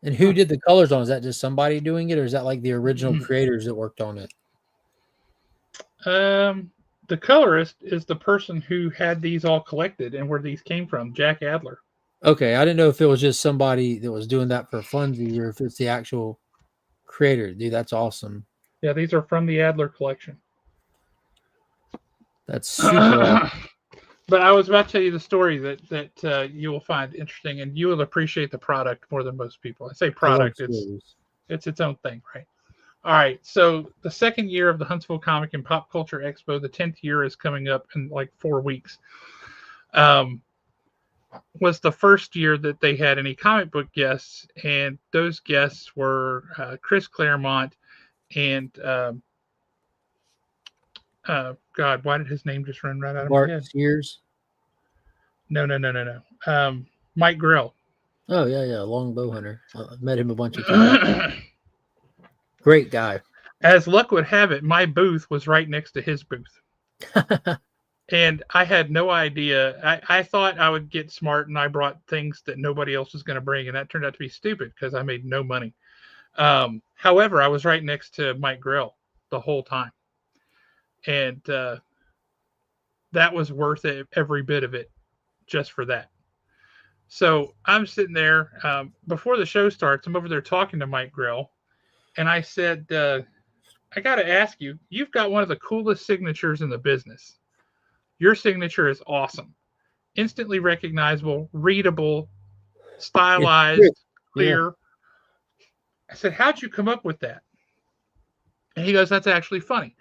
E: And who did the colors on? Is that just somebody doing it, or is that like the original creators that worked on it?
A: The colorist is the person who had these all collected and where these came from, Jack Adler.
E: Okay, I didn't know if it was just somebody that was doing that for funsies or if it's the actual creator. Dude, that's awesome.
A: Yeah, these are from the Adler collection.
E: That's super awesome.
A: But I was about to tell you the story that you will find interesting, and you will appreciate the product more than most people. I say product, it's its own thing, right? All right, so the second year of the Huntsville Comic and Pop Culture Expo, the 10th year is coming up in like 4 weeks. Was the first year that they had any comic book guests, and those guests were Chris Claremont and God, why did his name just run right out of my
E: Bart
A: head?
E: Sears.
A: No. Mike Grill.
E: Oh yeah, long bow hunter. I've met him a bunch of times. Great guy.
A: As luck would have it, my booth was right next to his booth. And I had no idea. I thought I would get smart and I brought things that nobody else was going to bring. And that turned out to be stupid because I made no money. However, I was right next to Mike Grill the whole time. And that was worth it, every bit of it, just for that. So I'm sitting there. Before the show starts, I'm over there talking to Mike Grill. And I said, I got to ask you, you've got one of the coolest signatures in the business. Your signature is awesome. Instantly recognizable, readable, stylized, clear. Yeah. I said, how'd you come up with that? And he goes, that's actually funny.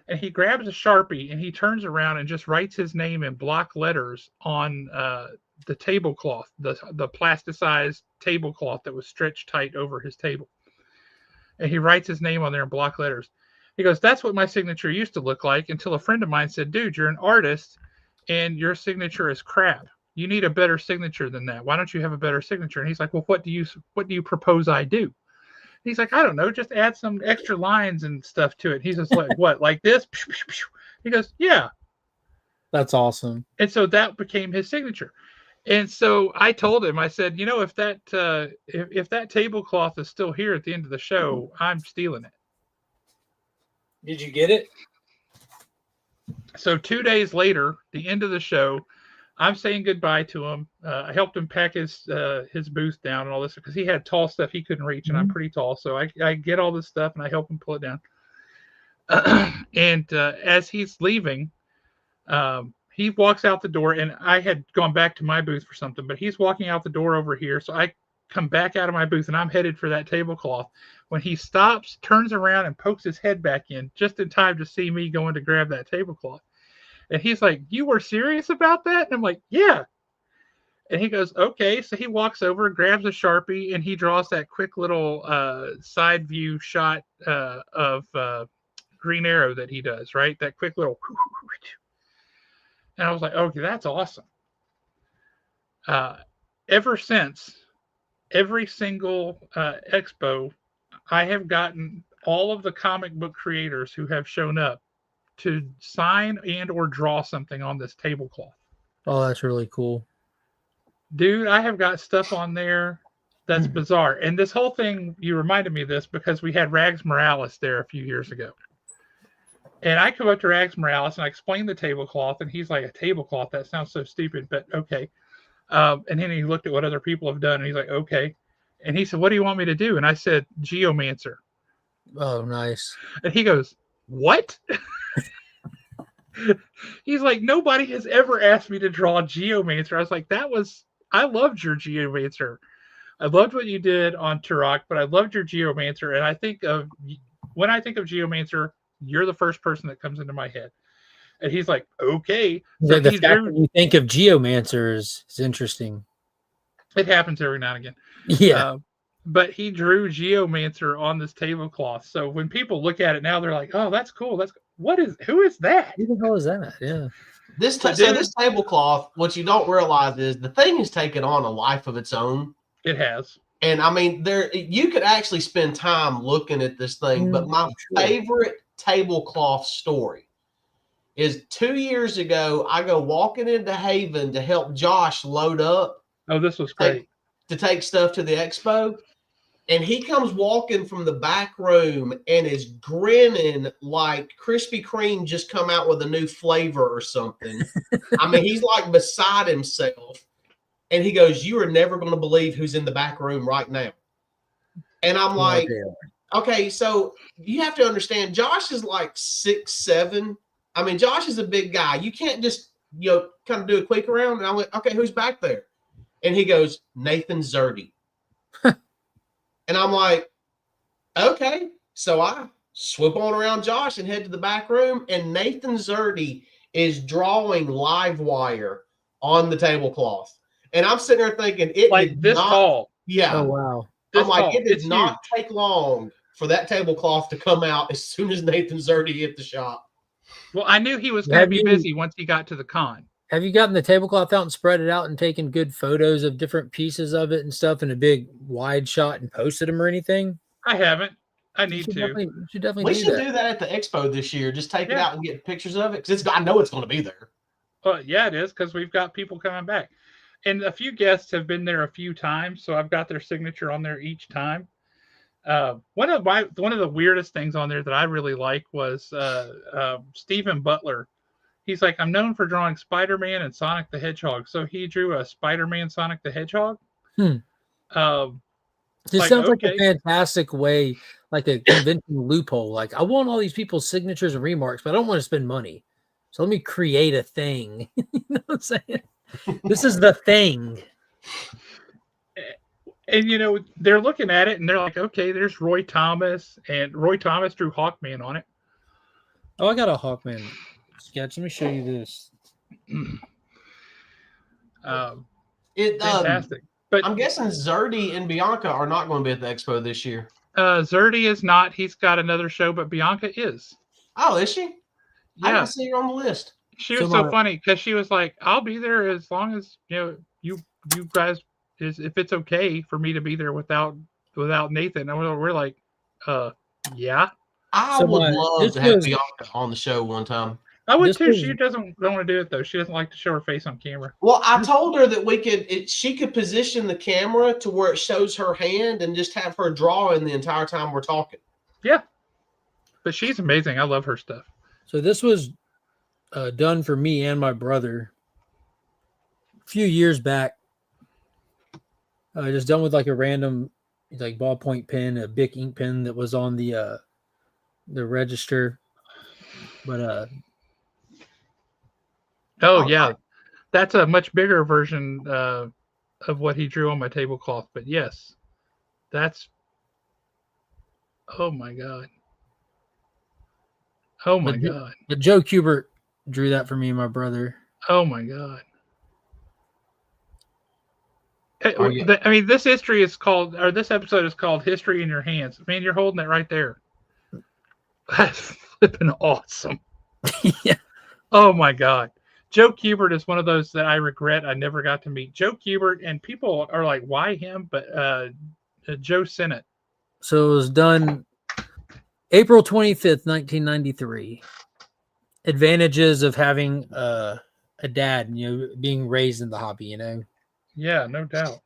A: And he grabs a Sharpie and he turns around and just writes his name in block letters on the tablecloth, the plasticized tablecloth that was stretched tight over his table. And he writes his name on there in block letters. He goes, that's what my signature used to look like until a friend of mine said, dude, you're an artist and your signature is crap. You need a better signature than that. Why don't you have a better signature? And he's like, well, what do you propose I do? He's like, I don't know, just add some extra lines and stuff to it. He's just like, what, like this? He goes, yeah.
E: That's awesome.
A: And so that became his signature. And so I told him, I said, you know, if that tablecloth is still here at the end of the show, I'm stealing it.
E: Did you get it?
A: So 2 days later, the end of the show, I'm saying goodbye to him. I helped him pack his booth down and all this because he had tall stuff he couldn't reach, and I'm pretty tall, so I get all this stuff and I help him pull it down. And as he's leaving, he walks out the door, and I had gone back to my booth for something, but he's walking out the door over here, so I come back out of my booth and I'm headed for that tablecloth. When he stops, turns around and pokes his head back in just in time to see me going to grab that tablecloth. And he's like, you were serious about that? And I'm like, yeah. And he goes, okay. So he walks over, grabs a Sharpie, and he draws that quick little side view shot of Green Arrow that he does, right? That quick little. And I was like, okay, that's awesome. Ever since, every single expo, I have gotten all of the comic book creators who have shown up to sign and or draw something on this tablecloth.
E: Oh, that's really cool.
A: Dude, I have got stuff on there that's bizarre. And this whole thing, you reminded me of this because we had Rags Morales there a few years ago. And I come up to Rags Morales and I explain the tablecloth, and he's like, a tablecloth? That sounds so stupid, but okay. And then he looked at what other people have done, and he's like, okay. And he said, what do you want me to do? And I said, Geomancer.
E: Oh, nice.
A: And he goes, what? He's like, nobody has ever asked me to draw Geomancer. I was like, I loved your Geomancer. I loved what you did on Turok, but I loved your Geomancer. And when I think of Geomancer, you're the first person that comes into my head. And he's like, okay.
E: So the fact that you think of Geomancer is interesting.
A: It happens every now and again.
E: Yeah.
A: But he drew Geomancer on this tablecloth. So when people look at it now, they're like, oh, that's cool. Who is that?
E: Who the hell is that? Yeah.
C: This tablecloth, what you don't realize is the thing has taken on a life of its own.
A: It has.
C: And I mean, you could actually spend time looking at this thing. But my favorite tablecloth story is 2 years ago. I go walking into Haven to help Josh load up.
A: Oh, this was great.
C: To take stuff to the expo. And he comes walking from the back room and is grinning like Krispy Kreme just come out with a new flavor or something. I mean, he's like beside himself. And he goes, you are never going to believe who's in the back room right now. And I'm like, okay, so you have to understand, Josh is like 6'7". I mean, Josh is a big guy. You can't just, kind of do a quick around. And I went, okay, who's back there? And he goes, Nathan Zerdy. And I'm like, okay. So I swoop on around Josh and head to the back room, and Nathan Zerdy is drawing live wire on the tablecloth. And I'm sitting there thinking, it
A: Like
C: did
A: this
C: not.
A: tall.
C: Yeah.
E: Oh wow.
A: This
C: I'm like,
A: tall.
C: it did
A: It's
C: not
A: huge.
C: take long for that tablecloth to come out as soon as Nathan Zerdy hit the shop.
A: Well, I knew he was going to be busy once he got to the con.
E: Have you gotten the tablecloth out and spread it out and taken good photos of different pieces of it and stuff in a big wide shot and posted them or anything?
A: I haven't. I need to.
E: You should definitely
C: We
E: do
C: should
E: that.
C: do that at the expo this year. Just take it
A: Yeah.
C: out and get pictures of it because I know it's going to be there.
A: Yeah, it is because we've got people coming back, and a few guests have been there a few times, so I've got their signature on there each time. One of the weirdest things on there that I really like was Stephen Butler. He's like, I'm known for drawing Spider-Man and Sonic the Hedgehog, so he drew a Spider-Man Sonic the Hedgehog.
E: This sounds like a fantastic way, like a convention loophole. Like, I want all these people's signatures and remarks, but I don't want to spend money. So let me create a thing. You know what I'm saying? This is the thing.
A: And, you know, they're looking at it and they're like, okay, there's Roy Thomas. And Roy Thomas drew Hawkman on it.
E: Oh, I got a Hawkman sketch. Let me show you this.
A: Fantastic. But
C: I'm guessing Zerdy and Bianca are not going to be at the expo this year.
A: Zerdy is not. He's got another show, but Bianca is.
C: Oh, is she?
A: Yeah.
C: I didn't see her on the list.
A: She was so funny because she was like, I'll be there as long as, you know, you guys, if it's okay for me to be there without Nathan. And we're like, yeah.
C: I would love to have Bianca on the show one time.
A: I would too. She don't want to do it though. She doesn't like to show her face on camera.
C: Well, I told her that she could position the camera to where it shows her hand and just have her drawing the entire time we're talking.
A: Yeah. But she's amazing. I love her stuff.
E: So this was done for me and my brother a few years back. Just done with like a random like ballpoint pen, a big ink pen that was on the register. But
A: yeah, that's a much bigger version of what he drew on my tablecloth. But yes, that's, oh my god. Oh my god.
E: But Joe Kubert drew that for me and my brother.
A: Oh my god. I mean, this episode is called History in Your Hands. Man, you're holding it right there. That's flipping awesome.
E: Yeah.
A: Oh my god. Joe Kubert is one of those that I regret I never got to meet. Joe Kubert, and people are like, why him? But Joe Sennett.
E: So it was done April 25th, 1993. Advantages of having a dad, you know, being raised in the hobby, you know.
A: Yeah, no doubt.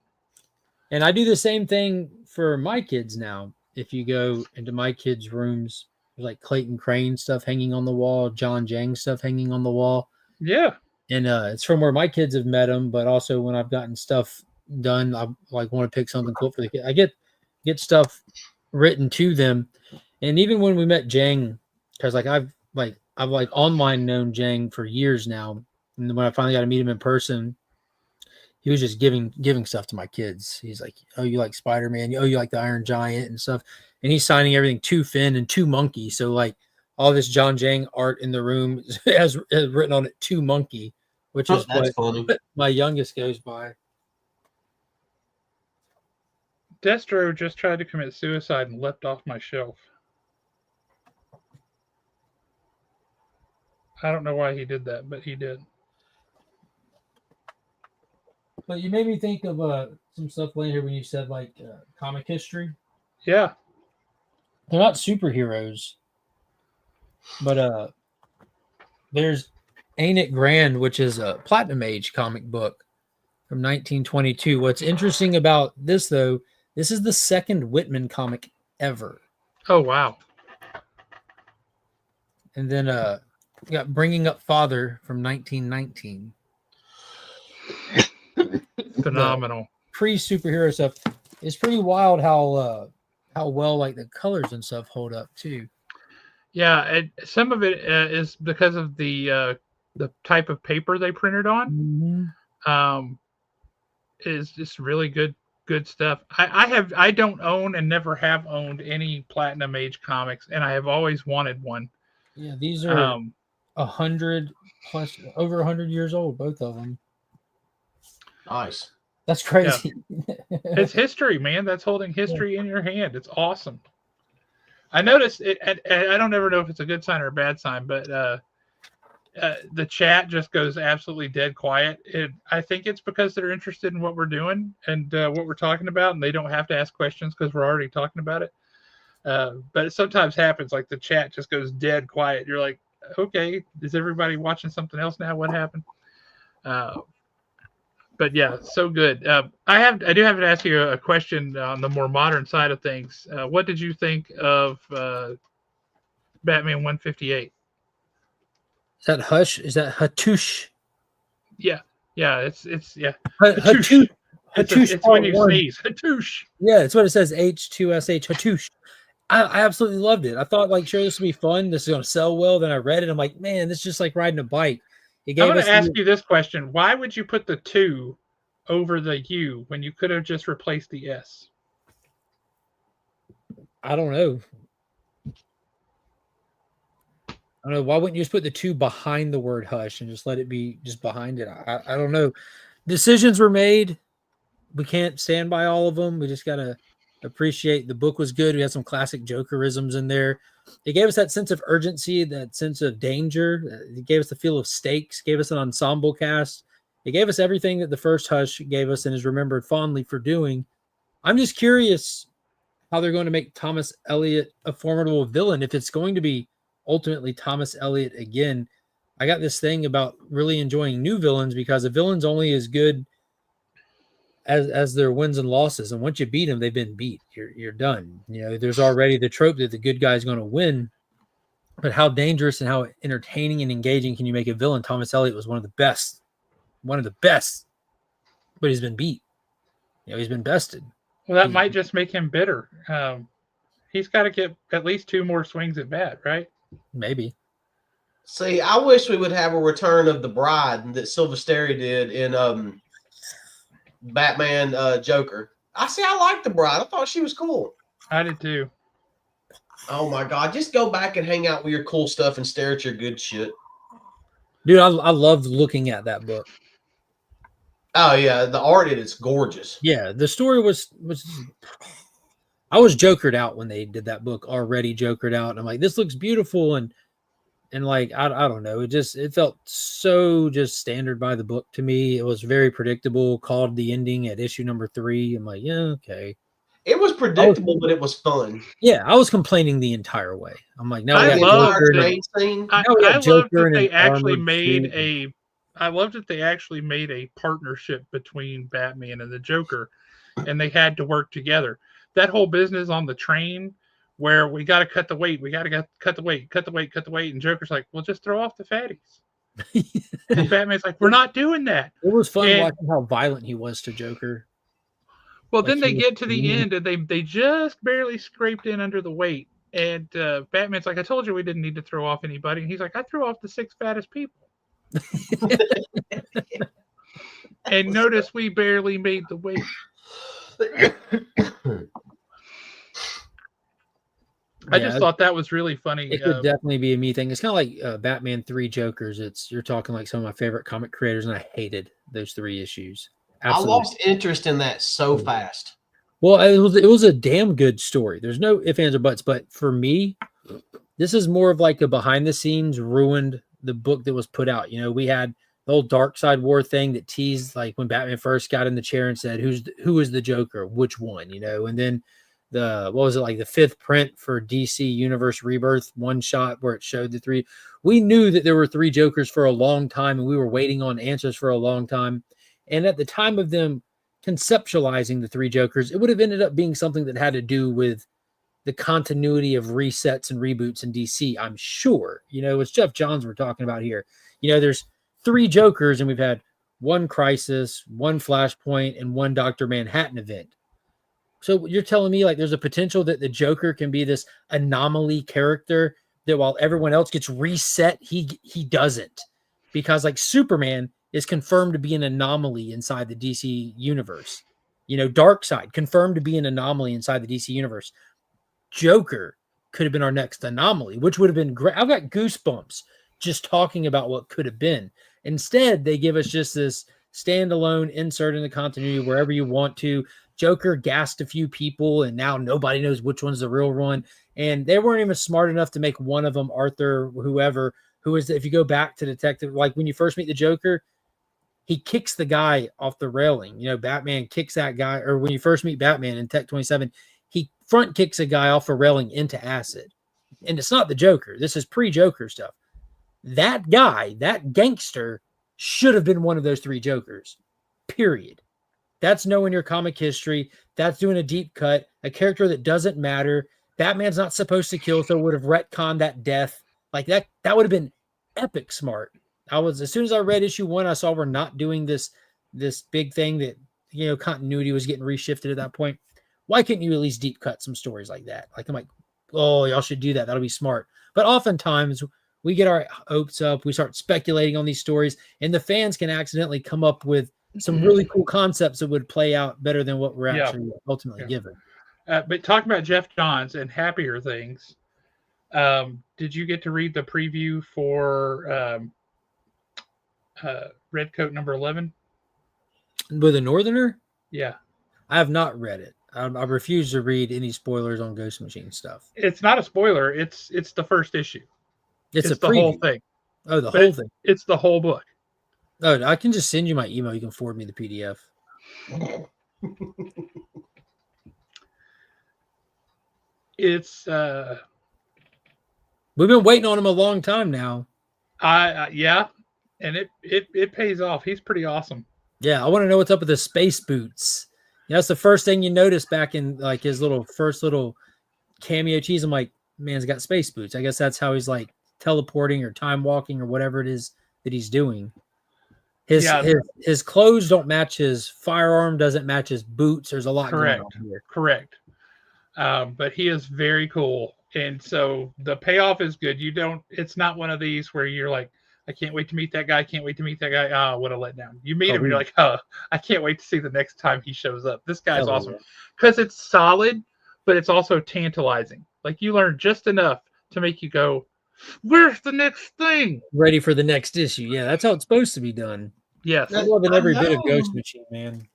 E: And I do the same thing for my kids now. If you go into my kids' rooms, there's like Clayton Crane stuff hanging on the wall, John Jang stuff hanging on the wall.
A: Yeah.
E: And it's from where my kids have met him, but also when I've gotten stuff done, I like want to pick something cool for the kid. I get stuff written to them. And even when we met Jang, because I've online known Jang for years now. And when I finally got to meet him in person, he was just giving stuff to my kids. He's like, oh, you like Spider-Man? Oh, you like the Iron Giant and stuff. And he's signing everything to Finn and to Monkey. So like all this John Jang art in the room has written on it to Monkey, which is what my youngest goes by.
A: Destro just tried to commit suicide and leapt off my shelf. I don't know why he did that, but he did.
E: But you made me think of some stuff laying here when you said like comic history.
A: Yeah.
E: They're not superheroes. But there's Ain't It Grand, which is a Platinum Age comic book from 1922. What's interesting about this, though, this is the second Whitman comic ever.
A: Oh, wow.
E: And then we got Bringing Up Father from 1919.
A: Phenomenal.
E: Pre-superhero stuff. It's pretty wild how well like the colors and stuff hold up too.
A: Yeah, and some of it is because of the type of paper they printed on.
E: Mm-hmm.
A: Is just really good Good stuff. I don't own and never have owned any Platinum Age comics, and I have always wanted one.
E: Yeah, these are
A: Um,
E: 100 plus, over 100 years old, both of them.
C: Nice.
E: That's crazy.
A: it's history, man. That's holding history in your hand. It's awesome. I noticed it. I don't ever know if it's a good sign or a bad sign, but the chat just goes absolutely dead quiet. I think it's because they're interested in what we're doing and what we're talking about, and they don't have to ask questions because we're already talking about it. But it sometimes happens, like the chat just goes dead quiet. You're like, okay, is everybody watching something else now? What happened? But yeah, so good. I do have to ask you a question on the more modern side of things. What did you think of Batman 158?
E: Is that Hush? Is that Hattush?
A: Yeah, it's yeah.
E: Hattush. Hattush
A: It's when
E: part
A: you
E: one.
A: sneeze. Hattush.
E: Yeah, it's what it says. H2SH. Hattush. I absolutely loved it. I thought, like, sure, this would be fun. This is going to sell well. Then I read it. I'm like, man, this is just like riding a bike. It
A: I'm
E: gave
A: going
E: us.
A: to ask you this question: why would you put the 2 over the U when you could have just replaced the S?
E: I don't know. I don't know. Why wouldn't you just put the 2 behind the word hush and just let it be just behind it? I don't know. Decisions were made. We can't stand by all of them. We just got to appreciate the book was good. We had some classic Jokerisms in there. It gave us that sense of urgency, that sense of danger. It gave us the feel of stakes, gave us an ensemble cast. It gave us everything that the first Hush gave us and is remembered fondly for doing. I'm just curious how they're going to make Thomas Elliot a formidable villain. If it's going to be ultimately Thomas Elliot again, I got this thing about really enjoying new villains because a villain's only as good as their wins and losses. And once you beat them, they've been beat. You're done. You know, there's already the trope that the good guy's going to win. But how dangerous and how entertaining and engaging can you make a villain? Thomas Elliot was one of the best. But he's been beat. You know, he's been bested.
A: Well, that might just make him bitter. He's got to get at least 2 more swings at bat, right?
E: Maybe.
C: See, I wish we would have a return of the bride that Silvestri did in Batman Joker. I liked the bride. I thought she was cool.
A: I did too.
C: Oh my God. Just go back and hang out with your cool stuff and stare at your good shit.
E: Dude, I loved looking at that book.
C: Oh yeah, the art in it's gorgeous.
E: Yeah, the story was I was jokered out when they did that book, already jokered out. And I'm like, this looks beautiful, and like I don't know, it felt so just standard by the book to me. It was very predictable. Called the ending at issue number 3. I'm like, yeah, okay.
C: It was predictable, but it was fun.
E: Yeah, I was complaining the entire way. I'm like, now we
A: I
E: have
A: love
E: Joker.
C: train scene.
A: I
E: Now we have
A: loved
E: Joker
A: that
E: in
A: they
E: an
A: actually
E: armored
A: made
E: suit.
A: a. I loved that they actually made a partnership between Batman and the Joker, and they had to work together. That whole business on the train, where we got to cut the weight, cut the weight, and Joker's like, "Well, just throw off the fatties." And Batman's like, "We're not doing that."
E: It was fun
A: And-
E: watching how violent he was to Joker.
A: Well,
E: Like,
A: then they
E: he was
A: get to the
E: mean.
A: end, and they just barely scraped in under the weight. And Batman's like, "I told you we didn't need to throw off anybody." And he's like, "I threw off the 6 fattest people." And notice we barely made the weight. I just thought that was really funny.
E: It could definitely be a me thing. It's kind of like Batman 3 Jokers. You're talking like some of my favorite comic creators, and I hated those 3 issues. Absolutely.
C: I lost interest in that so fast.
E: Well, it was a damn good story. There's no ifs, ands, or buts. But for me, this is more of like a behind the scenes ruined the book that was put out. You know, we had the old Dark Side War thing that teased like when Batman first got in the chair and said, who is the Joker? Which one? You know, and then what was it, like the 5th print for DC Universe Rebirth one shot where it showed the 3. We knew that there were 3 Jokers for a long time, and we were waiting on answers for a long time. And at the time of them conceptualizing the 3 Jokers, it would have ended up being something that had to do with the continuity of resets and reboots in DC, I'm sure. You know, it's Jeff Johns we're talking about here. You know, there's 3 Jokers, and we've had 1 Crisis, 1 Flashpoint, and 1 Dr. Manhattan event. So you're telling me like there's a potential that the Joker can be this anomaly character that while everyone else gets reset, he doesn't. Because like Superman is confirmed to be an anomaly inside the DC universe. Darkseid confirmed to be an anomaly inside the DC universe. Joker could have been our next anomaly, which would have been great. I've got goosebumps just talking about what could have been. Instead, they give us just this standalone insert in the continuity wherever you want to. Joker gassed a few people, and now nobody knows which one's the real one. And they weren't even smart enough to make one of them Arthur, whoever, who is, if you go back to Detective, like when you first meet the Joker, he kicks the guy off the railing. Batman kicks that guy, or when you first meet Batman in Tech 27, he front kicks a guy off a railing into acid. And it's not the Joker. This is pre-Joker stuff. That guy, that gangster, should have been one of those three Jokers. Period. That's knowing your comic history. That's doing a deep cut, a character that doesn't matter. Batman's not supposed to kill, so would have retconned that death. Like that would have been epic smart. As soon as I read issue 1, I saw we're not doing this big thing that, continuity was getting reshifted at that point. Why couldn't you at least deep cut some stories like that? Like, I'm like, oh, y'all should do that. That'll be smart. But oftentimes we get our hopes up. We start speculating on these stories, and the fans can accidentally come up with some really cool concepts that would play out better than what we're actually ultimately given.
A: But talking about Jeff Johns and happier things, did you get to read the preview for Redcoat number 11?
E: With a Northerner?
A: Yeah.
E: I have not read it. I refuse to read any spoilers on Ghost Machine stuff.
A: It's not a spoiler. It's the first issue.
E: It's
A: the whole thing.
E: Oh, the whole thing.
A: It's the whole book.
E: Oh, I can just send you my email. You can forward me the PDF.
A: It's
E: we've been waiting on him a long time now.
A: Yeah, and it pays off. He's pretty awesome.
E: Yeah, I want to know what's up with the space boots. That's the first thing you notice back in like his first little cameo cheese. I'm like, man's got space boots. I guess that's how he's like teleporting or time walking or whatever it is that he's doing. His clothes don't match his firearm, doesn't match his boots. There's a lot going on here.
A: Correct. But he is very cool. And so the payoff is good. It's not one of these where you're like, I can't wait to meet that guy. Can't wait to meet that guy. Ah, what a letdown. You meet him and you're like, oh, I can't wait to see the next time he shows up. This guy's awesome. Because it's solid, but it's also tantalizing. Like you learn just enough to make you go, where's the next thing?
E: Ready for the next issue. Yeah, that's how it's supposed to be done.
A: Yes.
E: I'm loving every bit of Ghost Machine, man.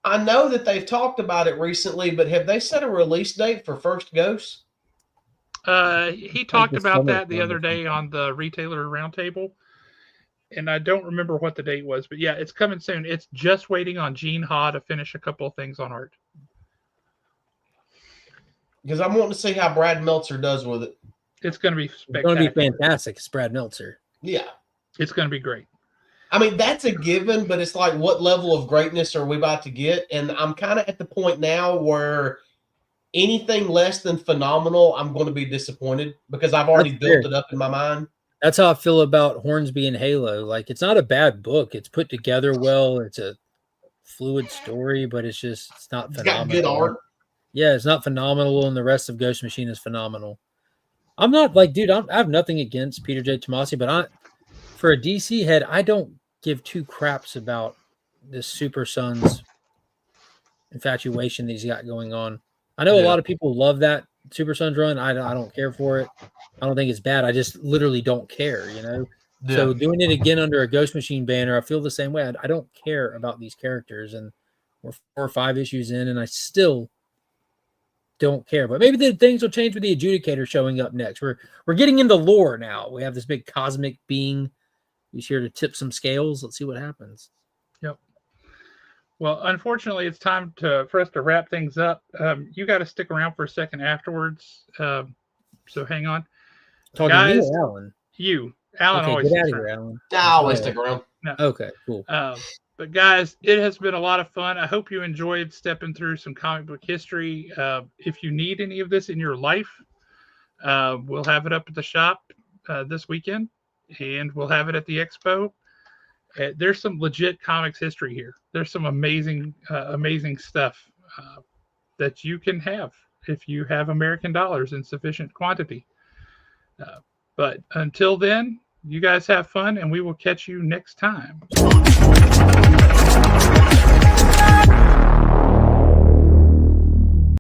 C: I know that they've talked about it recently, but have they set a release date for First Ghost?
A: He talked about that the other day on the Retailer Roundtable, and I don't remember what the date was, but yeah, it's coming soon. It's just waiting on Gene Ha to finish a couple of things on art.
C: Because I'm wanting to see how Brad Meltzer does with it.
A: It's going to be spectacular.
E: It's going to be fantastic. It's Brad Meltzer.
C: Yeah.
A: It's going to be great.
C: I mean, that's a given, but it's like, what level of greatness are we about to get? And I'm kind of at the point now where anything less than phenomenal, I'm going to be disappointed because I've already built it up in my mind.
E: That's how I feel about Hornsby and Halo. Like, it's not a bad book. It's put together well. It's a fluid story, but it's not phenomenal. It's got
C: good art.
E: Yeah, it's not phenomenal, and the rest of Ghost Machine is phenomenal. I'm not like, dude, I have nothing against Peter J. Tomasi, but for a DC head, I don't give two craps about this Super Sons infatuation that he's got going on. I know a lot of people love that Super Sons run. I don't care for it. I don't think it's bad. I just literally don't care, Yeah. So doing it again under a Ghost Machine banner, I feel the same way. I don't care about these characters, and we're 4 or 5 issues in, and I still don't care. But maybe things will change with the Adjudicator showing up next. We're getting into lore now. We have this big cosmic being who's here to tip some scales. Let's see what happens.
A: Yep. Well, unfortunately, it's time for us to wrap things up. You got to stick around for a second afterwards. So hang on.
E: Talking to me or Alan?
A: You. Alan
E: okay,
A: always
E: get out of here, Alan.
C: I always stick around.
A: No.
E: Okay, cool.
A: But guys, it has been a lot of fun. I hope you enjoyed stepping through some comic book history. If you need any of this in your life, we'll have it up at the shop this weekend, and we'll have it at the expo. There's some legit comics history here. There's some amazing stuff that you can have if you have American dollars in sufficient quantity. But until then, you guys have fun, and we will catch you next time.